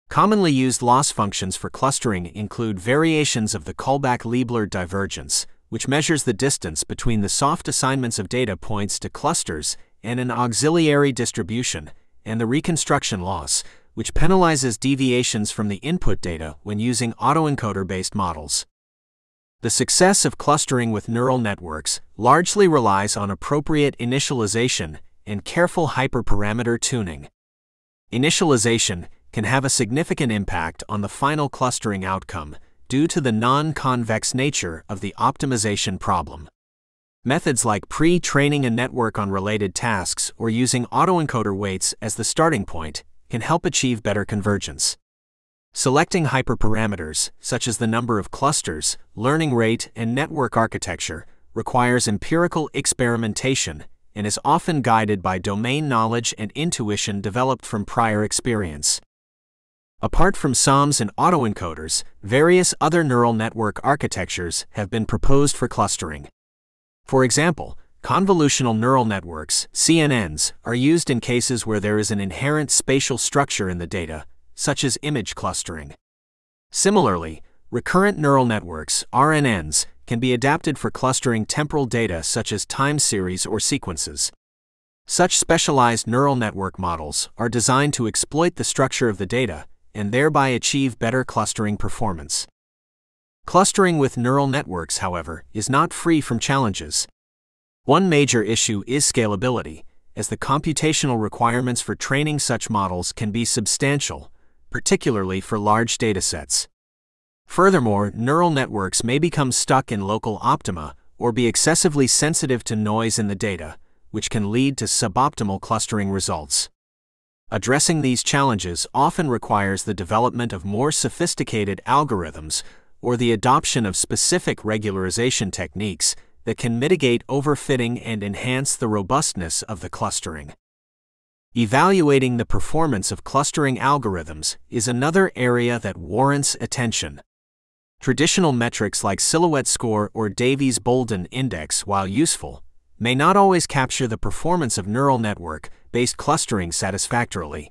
Commonly used loss functions for clustering include variations of the Kullback-Leibler divergence, which measures the distance between the soft assignments of data points to clusters, and an auxiliary distribution, and the reconstruction loss, which penalizes deviations from the input data when using autoencoder-based models. The success of clustering with neural networks largely relies on appropriate initialization and careful hyperparameter tuning. Initialization can have a significant impact on the final clustering outcome due to the non-convex nature of the optimization problem. Methods like pre-training a network on related tasks or using autoencoder weights as the starting point can help achieve better convergence. Selecting hyperparameters, such as the number of clusters, learning rate, and network architecture, requires empirical experimentation and is often guided by domain knowledge and intuition developed from prior experience. Apart from SOMs and autoencoders, various other neural network architectures have been proposed for clustering. For example, convolutional neural networks, CNNs, are used in cases where there is an inherent spatial structure in the data, such as image clustering. Similarly, recurrent neural networks, RNNs, can be adapted for clustering temporal data such as time series or sequences. Such specialized neural network models are designed to exploit the structure of the data and thereby achieve better clustering performance. Clustering with neural networks, however, is not free from challenges. One major issue is scalability, as the computational requirements for training such models can be substantial, particularly for large datasets. Furthermore, neural networks may become stuck in local optima or be excessively sensitive to noise in the data, which can lead to suboptimal clustering results. Addressing these challenges often requires the development of more sophisticated algorithms or the adoption of specific regularization techniques that can mitigate overfitting and enhance the robustness of the clustering. Evaluating the performance of clustering algorithms is another area that warrants attention. Traditional metrics like silhouette score or Davies-Bolden index, while useful, may not always capture the performance of neural network-based clustering satisfactorily.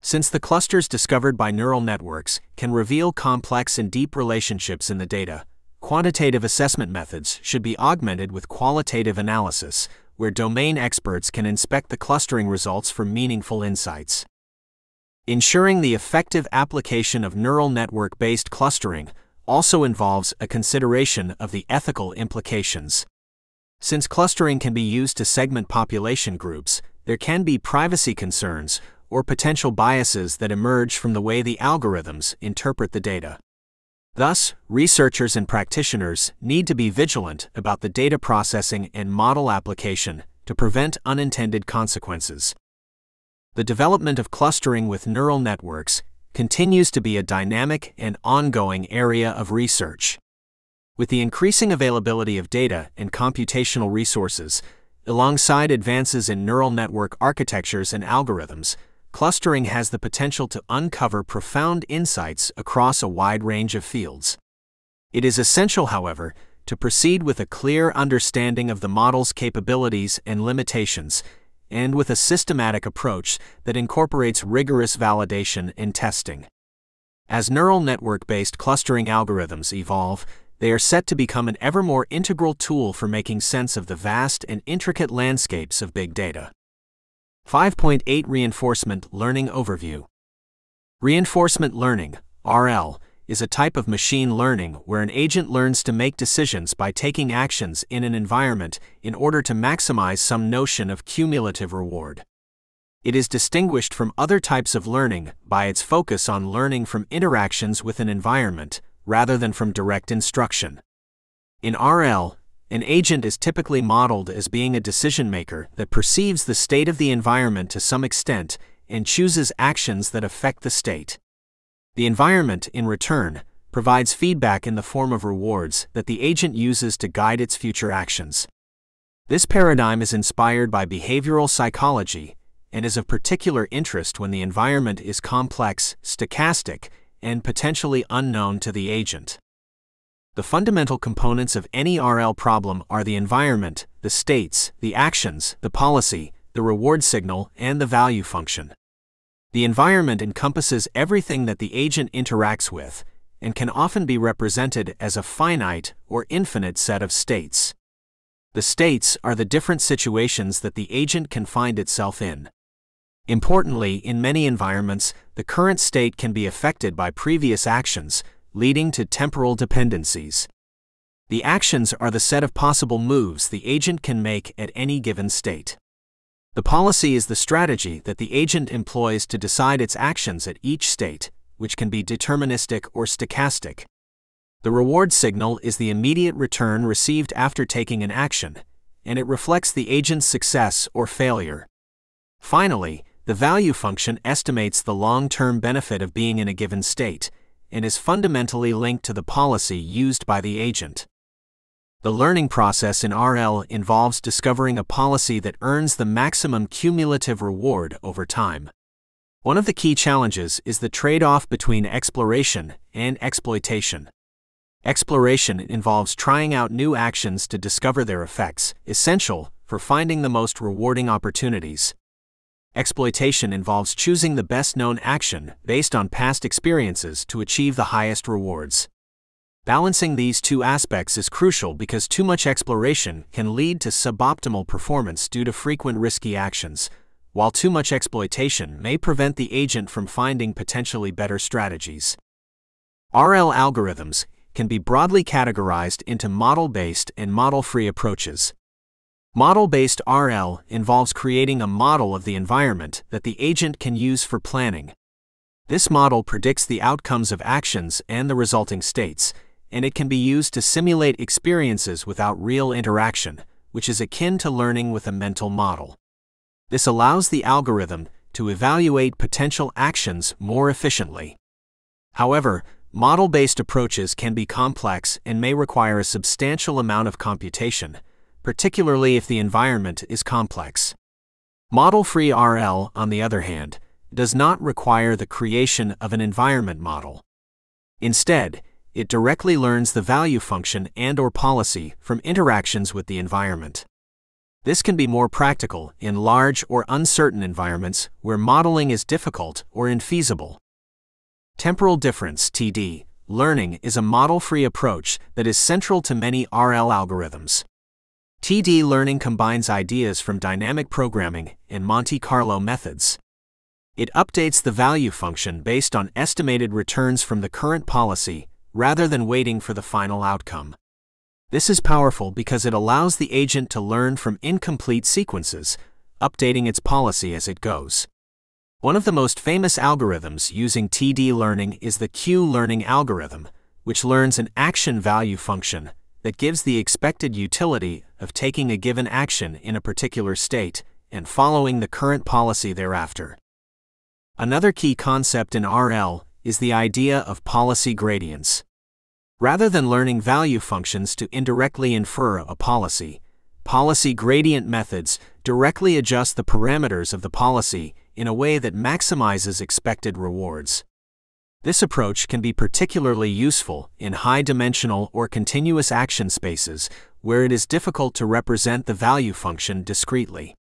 Since the clusters discovered by neural networks can reveal complex and deep relationships in the data, quantitative assessment methods should be augmented with qualitative analysis, where domain experts can inspect the clustering results for meaningful insights. Ensuring the effective application of neural network-based clustering also involves a consideration of the ethical implications. Since clustering can be used to segment population groups, there can be privacy concerns or potential biases that emerge from the way the algorithms interpret the data. Thus, researchers and practitioners need to be vigilant about the data processing and model application to prevent unintended consequences. The development of clustering with neural networks continues to be a dynamic and ongoing area of research. With the increasing availability of data and computational resources, alongside advances in neural network architectures and algorithms, clustering has the potential to uncover profound insights across a wide range of fields. It is essential, however, to proceed with a clear understanding of the model's capabilities and limitations, and with a systematic approach that incorporates rigorous validation and testing. As neural network-based clustering algorithms evolve, they are set to become an ever more integral tool for making sense of the vast and intricate landscapes of big data. 5.8 Reinforcement Learning Overview. Reinforcement learning, RL, is a type of machine learning where an agent learns to make decisions by taking actions in an environment in order to maximize some notion of cumulative reward. It is distinguished from other types of learning by its focus on learning from interactions with an environment rather than from direct instruction. In RL, an agent is typically modeled as being a decision-maker that perceives the state of the environment to some extent and chooses actions that affect the state. The environment, in return, provides feedback in the form of rewards that the agent uses to guide its future actions. This paradigm is inspired by behavioral psychology and is of particular interest when the environment is complex, stochastic, and potentially unknown to the agent. The fundamental components of any RL problem are the environment, the states, the actions, the policy, the reward signal, and the value function. The environment encompasses everything that the agent interacts with, and can often be represented as a finite or infinite set of states. The states are the different situations that the agent can find itself in. Importantly, in many environments, the current state can be affected by previous actions, leading to temporal dependencies. The actions are the set of possible moves the agent can make at any given state. The policy is the strategy that the agent employs to decide its actions at each state, which can be deterministic or stochastic. The reward signal is the immediate return received after taking an action, and it reflects the agent's success or failure. Finally, the value function estimates the long-term benefit of being in a given state, and is fundamentally linked to the policy used by the agent. The learning process in RL involves discovering a policy that earns the maximum cumulative reward over time. One of the key challenges is the trade-off between exploration and exploitation. Exploration involves trying out new actions to discover their effects, essential for finding the most rewarding opportunities. Exploitation involves choosing the best-known action based on past experiences to achieve the highest rewards. Balancing these two aspects is crucial because too much exploration can lead to suboptimal performance due to frequent risky actions, while too much exploitation may prevent the agent from finding potentially better strategies. RL algorithms can be broadly categorized into model-based and model-free approaches. Model-based RL involves creating a model of the environment that the agent can use for planning. This model predicts the outcomes of actions and the resulting states, and it can be used to simulate experiences without real interaction, which is akin to learning with a mental model. This allows the algorithm to evaluate potential actions more efficiently. However, model-based approaches can be complex and may require a substantial amount of computation, particularly if the environment is complex. Model-free RL, on the other hand, does not require the creation of an environment model. Instead, it directly learns the value function and/or policy from interactions with the environment. This can be more practical in large or uncertain environments where modeling is difficult or infeasible. Temporal difference (TD) learning is a model-free approach that is central to many RL algorithms. TD learning combines ideas from dynamic programming and Monte Carlo methods. It updates the value function based on estimated returns from the current policy rather than waiting for the final outcome. This is powerful because it allows the agent to learn from incomplete sequences, updating its policy as it goes. One of the most famous algorithms using TD learning is the Q-learning algorithm, which learns an action value function that gives the expected utility of taking a given action in a particular state and following the current policy thereafter. Another key concept in RL is the idea of policy gradients. Rather than learning value functions to indirectly infer a policy, policy gradient methods directly adjust the parameters of the policy in a way that maximizes expected rewards. This approach can be particularly useful in high-dimensional or continuous action spaces where it is difficult to represent the value function discretely.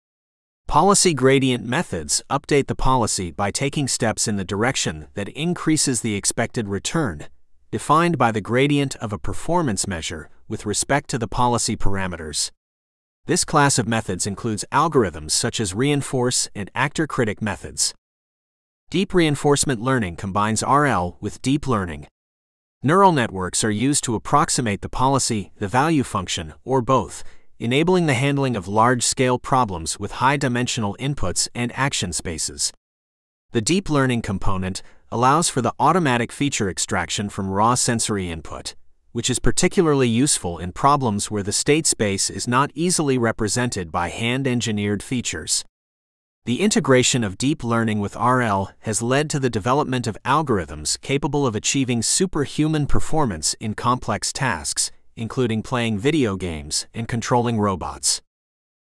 Policy gradient methods update the policy by taking steps in the direction that increases the expected return, defined by the gradient of a performance measure with respect to the policy parameters. This class of methods includes algorithms such as reinforce and actor-critic methods. Deep reinforcement learning combines RL with deep learning. Neural networks are used to approximate the policy, the value function, or both, enabling the handling of large-scale problems with high-dimensional inputs and action spaces. The deep learning component allows for the automatic feature extraction from raw sensory input, which is particularly useful in problems where the state space is not easily represented by hand-engineered features. The integration of deep learning with RL has led to the development of algorithms capable of achieving superhuman performance in complex tasks, including playing video games and controlling robots.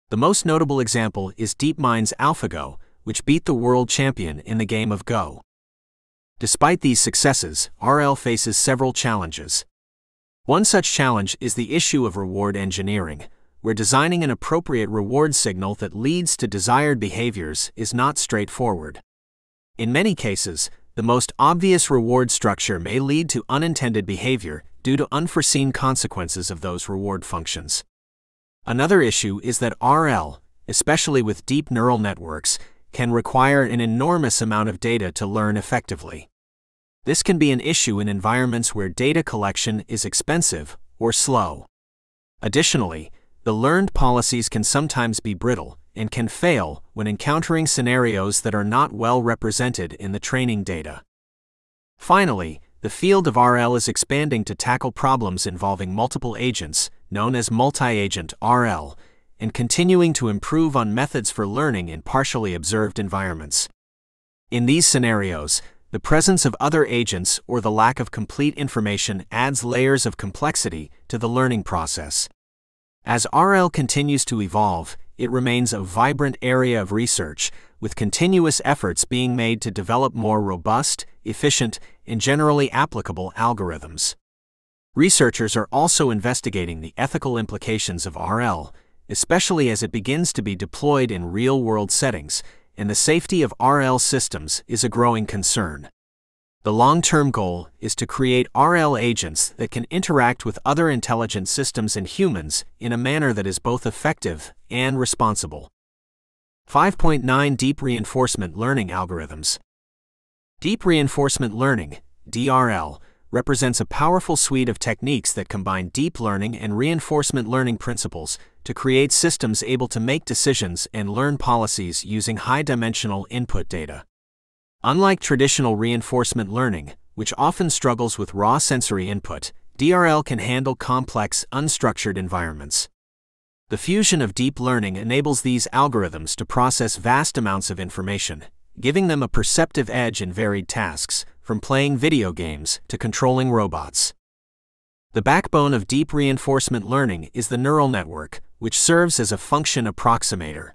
The most notable example is DeepMind's AlphaGo, which beat the world champion in the game of Go. Despite these successes, RL faces several challenges. One such challenge is the issue of reward engineering, where designing an appropriate reward signal that leads to desired behaviors is not straightforward. In many cases, the most obvious reward structure may lead to unintended behavior due to unforeseen consequences of those reward functions. Another issue is that RL, especially with deep neural networks, can require an enormous amount of data to learn effectively. This can be an issue in environments where data collection is expensive or slow. Additionally, the learned policies can sometimes be brittle and can fail when encountering scenarios that are not well represented in the training data. Finally, the field of RL is expanding to tackle problems involving multiple agents, known as multi-agent RL, and continuing to improve on methods for learning in partially observed environments. In these scenarios, the presence of other agents or the lack of complete information adds layers of complexity to the learning process. As RL continues to evolve, it remains a vibrant area of research, with continuous efforts being made to develop more robust, efficient, and generally applicable algorithms. Researchers are also investigating the ethical implications of RL, especially as it begins to be deployed in real-world settings, and the safety of RL systems is a growing concern. The long-term goal is to create RL agents that can interact with other intelligent systems and humans in a manner that is both effective and responsible. 5.9 Deep Reinforcement Learning Algorithms. Deep Reinforcement Learning, DRL, represents a powerful suite of techniques that combine deep learning and reinforcement learning principles to create systems able to make decisions and learn policies using high-dimensional input data. Unlike traditional reinforcement learning, which often struggles with raw sensory input, DRL can handle complex, unstructured environments. The fusion of deep learning enables these algorithms to process vast amounts of information, giving them a perceptive edge in varied tasks, from playing video games to controlling robots. The backbone of deep reinforcement learning is the neural network, which serves as a function approximator.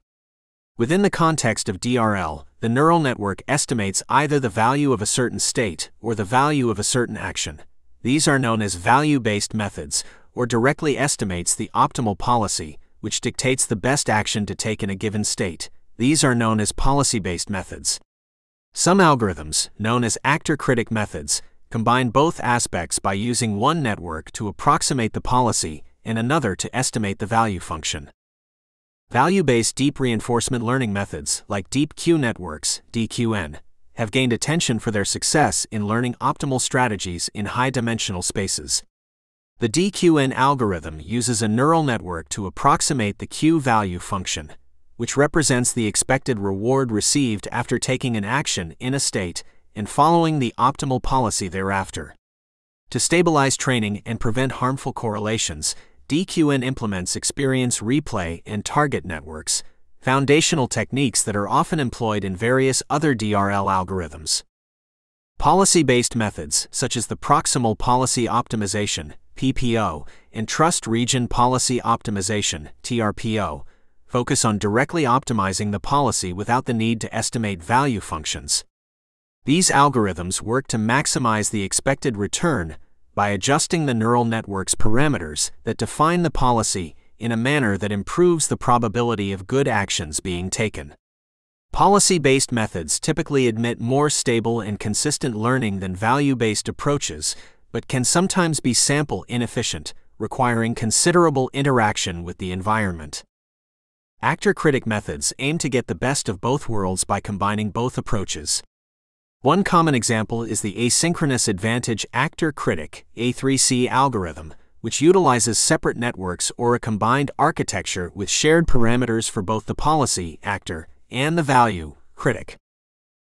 Within the context of DRL, the neural network estimates either the value of a certain state or the value of a certain action. These are known as value-based methods, or directly estimates the optimal policy, which dictates the best action to take in a given state. These are known as policy-based methods. Some algorithms, known as actor-critic methods, combine both aspects by using one network to approximate the policy and another to estimate the value function. Value-based deep reinforcement learning methods, like deep Q networks, DQN, have gained attention for their success in learning optimal strategies in high-dimensional spaces. The DQN algorithm uses a neural network to approximate the Q value function, which represents the expected reward received after taking an action in a state and following the optimal policy thereafter. To stabilize training and prevent harmful correlations, DQN implements experience replay and target networks, foundational techniques that are often employed in various other DRL algorithms. Policy-based methods, such as the Proximal Policy Optimization, PPO, and Trust Region Policy Optimization, TRPO, focus on directly optimizing the policy without the need to estimate value functions. These algorithms work to maximize the expected return by adjusting the neural network's parameters that define the policy in a manner that improves the probability of good actions being taken. Policy-based methods typically admit more stable and consistent learning than value-based approaches, but can sometimes be sample inefficient, requiring considerable interaction with the environment. Actor-critic methods aim to get the best of both worlds by combining both approaches. One common example is the asynchronous advantage actor-critic (A3C) algorithm, which utilizes separate networks or a combined architecture with shared parameters for both the policy actor and the value critic.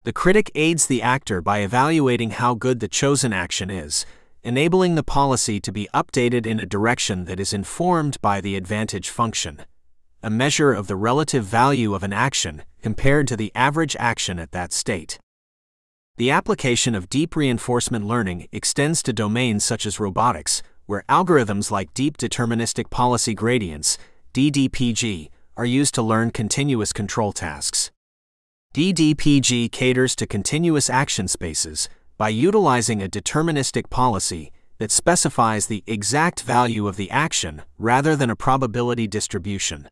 The critic aids the actor by evaluating how good the chosen action is, enabling the policy to be updated in a direction that is informed by the advantage function, a measure of the relative value of an action compared to the average action at that state. The application of deep reinforcement learning extends to domains such as robotics, where algorithms like deep deterministic policy gradients, DDPG, are used to learn continuous control tasks. DDPG caters to continuous action spaces by utilizing a deterministic policy that specifies the exact value of the action rather than a probability distribution.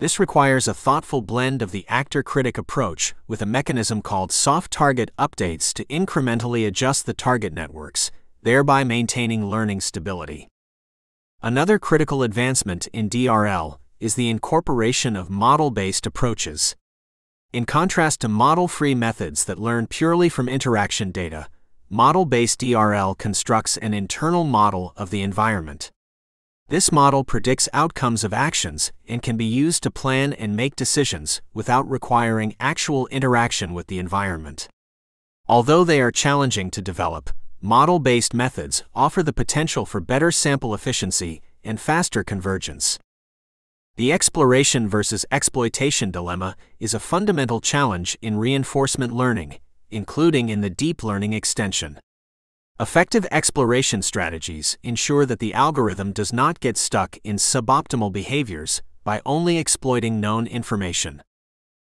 This requires a thoughtful blend of the actor-critic approach with a mechanism called soft target updates to incrementally adjust the target networks, thereby maintaining learning stability. Another critical advancement in DRL is the incorporation of model-based approaches. In contrast to model-free methods that learn purely from interaction data, model-based DRL constructs an internal model of the environment. This model predicts outcomes of actions and can be used to plan and make decisions without requiring actual interaction with the environment. Although they are challenging to develop, model-based methods offer the potential for better sample efficiency and faster convergence. The exploration versus exploitation dilemma is a fundamental challenge in reinforcement learning, including in the deep learning extension. Effective exploration strategies ensure that the algorithm does not get stuck in suboptimal behaviors by only exploiting known information.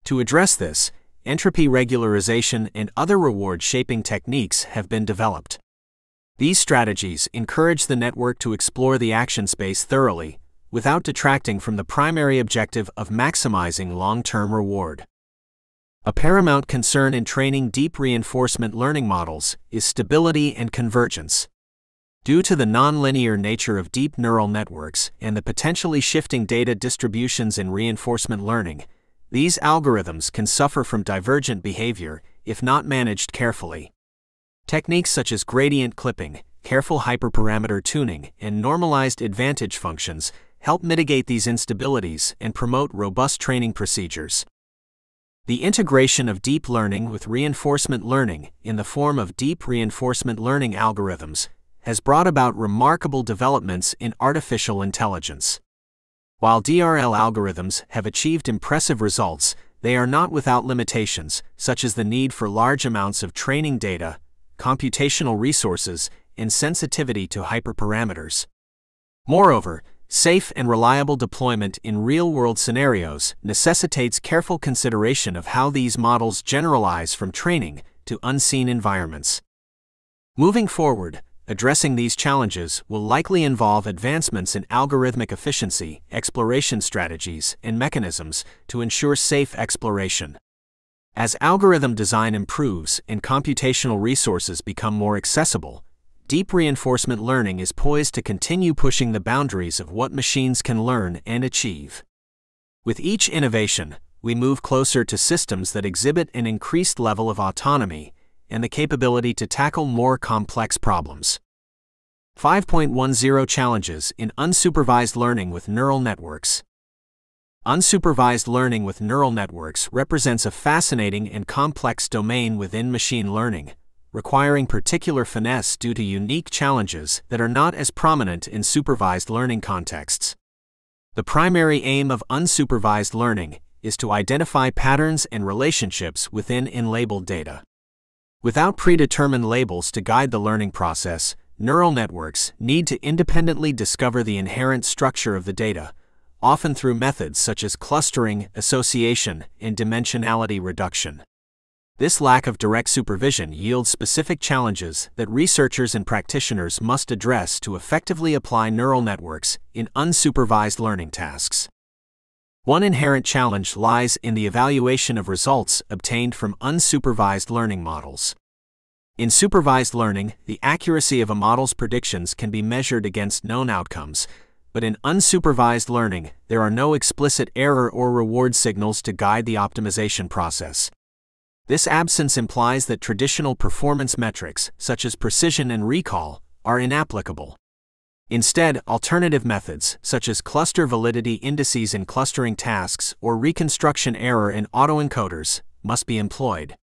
To address this, entropy regularization and other reward-shaping techniques have been developed. These strategies encourage the network to explore the action space thoroughly, without detracting from the primary objective of maximizing long-term reward. A paramount concern in training deep reinforcement learning models is stability and convergence. Due to the nonlinear nature of deep neural networks and the potentially shifting data distributions in reinforcement learning, these algorithms can suffer from divergent behavior if not managed carefully. Techniques such as gradient clipping, careful hyperparameter tuning, and normalized advantage functions help mitigate these instabilities and promote robust training procedures. The integration of deep learning with reinforcement learning in the form of deep reinforcement learning algorithms has brought about remarkable developments in artificial intelligence. While DRL algorithms have achieved impressive results, they are not without limitations, such as the need for large amounts of training data, computational resources, and sensitivity to hyperparameters. Moreover, safe and reliable deployment in real-world scenarios necessitates careful consideration of how these models generalize from training to unseen environments. Moving forward, addressing these challenges will likely involve advancements in algorithmic efficiency, exploration strategies, and mechanisms to ensure safe exploration. As algorithm design improves and computational resources become more accessible, deep reinforcement learning is poised to continue pushing the boundaries of what machines can learn and achieve. With each innovation, we move closer to systems that exhibit an increased level of autonomy and the capability to tackle more complex problems. 5.10 Challenges in Unsupervised Learning with Neural Networks. Unsupervised learning with neural networks represents a fascinating and complex domain within machine learning, requiring particular finesse due to unique challenges that are not as prominent in supervised learning contexts. The primary aim of unsupervised learning is to identify patterns and relationships within unlabeled data. Without predetermined labels to guide the learning process, neural networks need to independently discover the inherent structure of the data, often through methods such as clustering, association, and dimensionality reduction. This lack of direct supervision yields specific challenges that researchers and practitioners must address to effectively apply neural networks in unsupervised learning tasks. One inherent challenge lies in the evaluation of results obtained from unsupervised learning models. In supervised learning, the accuracy of a model's predictions can be measured against known outcomes, but in unsupervised learning, there are no explicit error or reward signals to guide the optimization process. This absence implies that traditional performance metrics, such as precision and recall, are inapplicable. Instead, alternative methods, such as cluster validity indices in clustering tasks or reconstruction error in autoencoders, must be employed.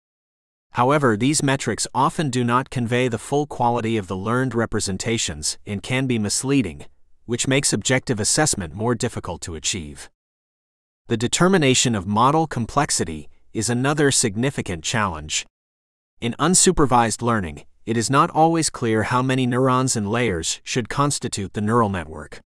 However, these metrics often do not convey the full quality of the learned representations and can be misleading, which makes objective assessment more difficult to achieve. The determination of model complexity is another significant challenge. In unsupervised learning, it is not always clear how many neurons and layers should constitute the neural network.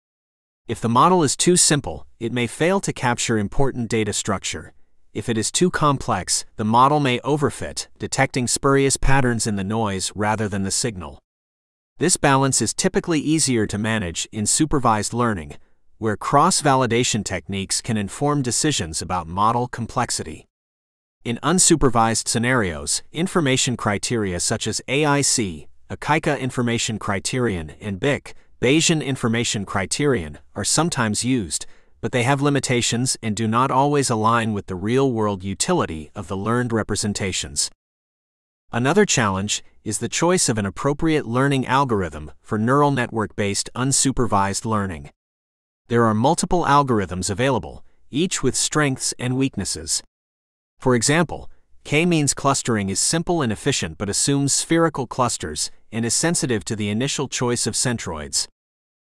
If the model is too simple, it may fail to capture important data structure. If it is too complex, the model may overfit, detecting spurious patterns in the noise rather than the signal. This balance is typically easier to manage in supervised learning, where cross-validation techniques can inform decisions about model complexity. In unsupervised scenarios, information criteria such as AIC, Akaika Information Criterion, and BIC, Bayesian Information Criterion, are sometimes used, but they have limitations and do not always align with the real-world utility of the learned representations. Another challenge is the choice of an appropriate learning algorithm for neural network-based unsupervised learning. There are multiple algorithms available, each with strengths and weaknesses. For example, K-means clustering is simple and efficient but assumes spherical clusters and is sensitive to the initial choice of centroids.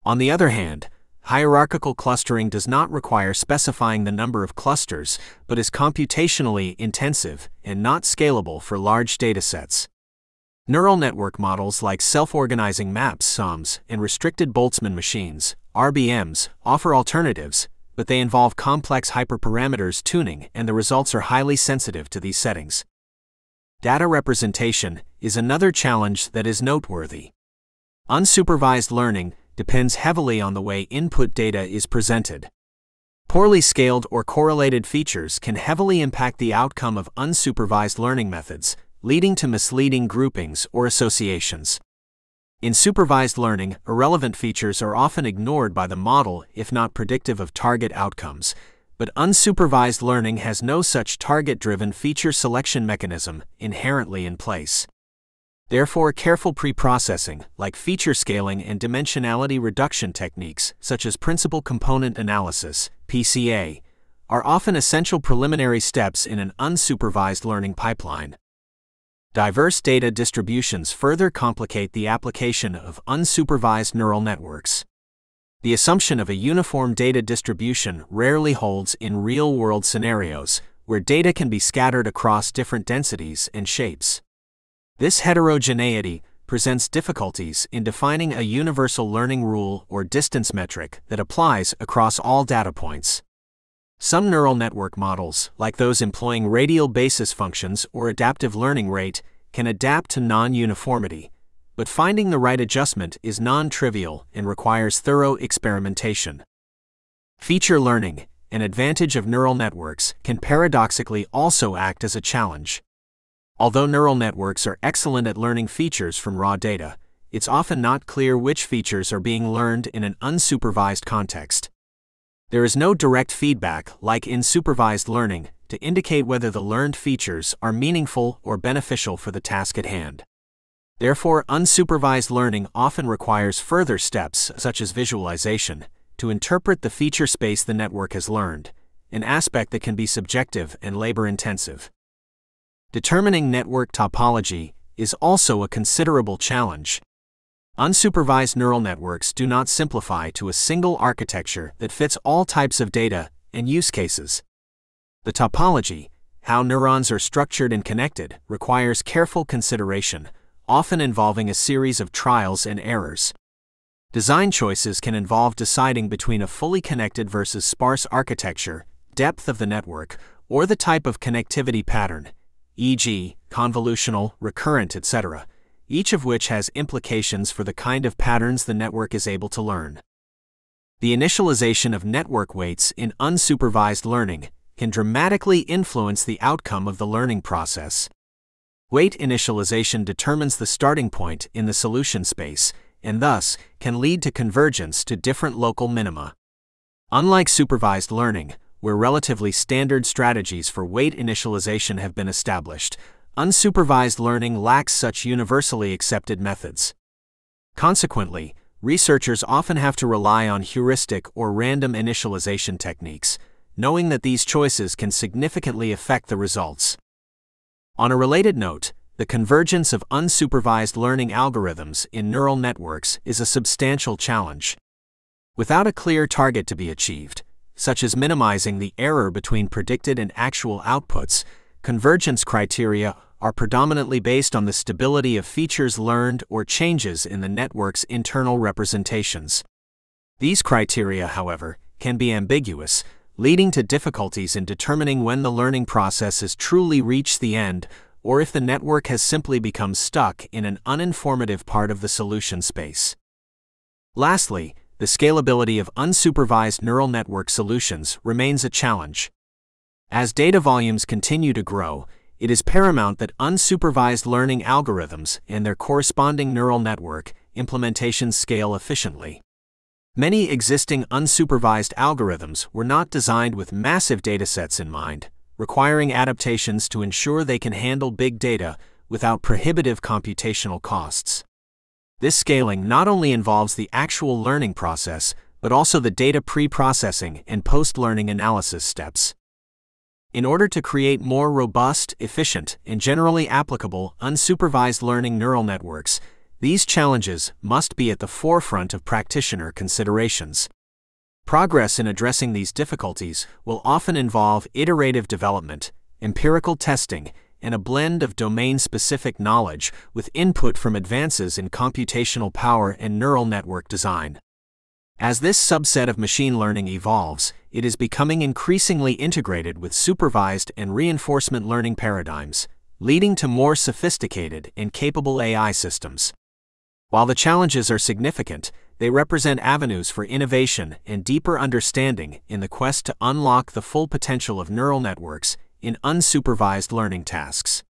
On the other hand, hierarchical clustering does not require specifying the number of clusters but is computationally intensive and not scalable for large datasets. Neural network models like self-organizing maps (SOMs) and restricted Boltzmann machines (RBMs) offer alternatives, but they involve complex hyperparameters tuning and the results are highly sensitive to these settings. Data representation is another challenge that is noteworthy. Unsupervised learning depends heavily on the way input data is presented. Poorly scaled or correlated features can heavily impact the outcome of unsupervised learning methods, leading to misleading groupings or associations. In supervised learning, irrelevant features are often ignored by the model if not predictive of target outcomes, but unsupervised learning has no such target-driven feature selection mechanism inherently in place. Therefore, careful pre-processing, like feature scaling and dimensionality reduction techniques such as principal component analysis (PCA), are often essential preliminary steps in an unsupervised learning pipeline. Diverse data distributions further complicate the application of unsupervised neural networks. The assumption of a uniform data distribution rarely holds in real-world scenarios, where data can be scattered across different densities and shapes. This heterogeneity presents difficulties in defining a universal learning rule or distance metric that applies across all data points. Some neural network models, like those employing radial basis functions or adaptive learning rate, can adapt to non-uniformity, but finding the right adjustment is non-trivial and requires thorough experimentation. Feature learning, an advantage of neural networks, can paradoxically also act as a challenge. Although neural networks are excellent at learning features from raw data, it's often not clear which features are being learned in an unsupervised context. There is no direct feedback, like in supervised learning, to indicate whether the learned features are meaningful or beneficial for the task at hand. Therefore, unsupervised learning often requires further steps, such as visualization, to interpret the feature space the network has learned, an aspect that can be subjective and labor-intensive. Determining network topology is also a considerable challenge. Unsupervised neural networks do not simplify to a single architecture that fits all types of data and use cases. The topology, how neurons are structured and connected, requires careful consideration, often involving a series of trials and errors. Design choices can involve deciding between a fully connected versus sparse architecture, depth of the network, or the type of connectivity pattern, e.g., convolutional, recurrent, etc., each of which has implications for the kind of patterns the network is able to learn. The initialization of network weights in unsupervised learning can dramatically influence the outcome of the learning process. Weight initialization determines the starting point in the solution space, and thus can lead to convergence to different local minima. Unlike supervised learning, where relatively standard strategies for weight initialization have been established, unsupervised learning lacks such universally accepted methods. Consequently, researchers often have to rely on heuristic or random initialization techniques, knowing that these choices can significantly affect the results. On a related note, the convergence of unsupervised learning algorithms in neural networks is a substantial challenge. Without a clear target to be achieved, such as minimizing the error between predicted and actual outputs, convergence criteria are predominantly based on the stability of features learned or changes in the network's internal representations. These criteria, however, can be ambiguous, leading to difficulties in determining when the learning process has truly reached the end, or if the network has simply become stuck in an uninformative part of the solution space. Lastly, the scalability of unsupervised neural network solutions remains a challenge. As data volumes continue to grow, it is paramount that unsupervised learning algorithms and their corresponding neural network implementations scale efficiently. Many existing unsupervised algorithms were not designed with massive datasets in mind, requiring adaptations to ensure they can handle big data without prohibitive computational costs. This scaling not only involves the actual learning process, but also the data pre-processing and post-learning analysis steps. In order to create more robust, efficient, and generally applicable unsupervised learning neural networks, these challenges must be at the forefront of practitioner considerations. Progress in addressing these difficulties will often involve iterative development, empirical testing, and a blend of domain-specific knowledge with input from advances in computational power and neural network design. As this subset of machine learning evolves, it is becoming increasingly integrated with supervised and reinforcement learning paradigms, leading to more sophisticated and capable AI systems. While the challenges are significant, they represent avenues for innovation and deeper understanding in the quest to unlock the full potential of neural networks in unsupervised learning tasks.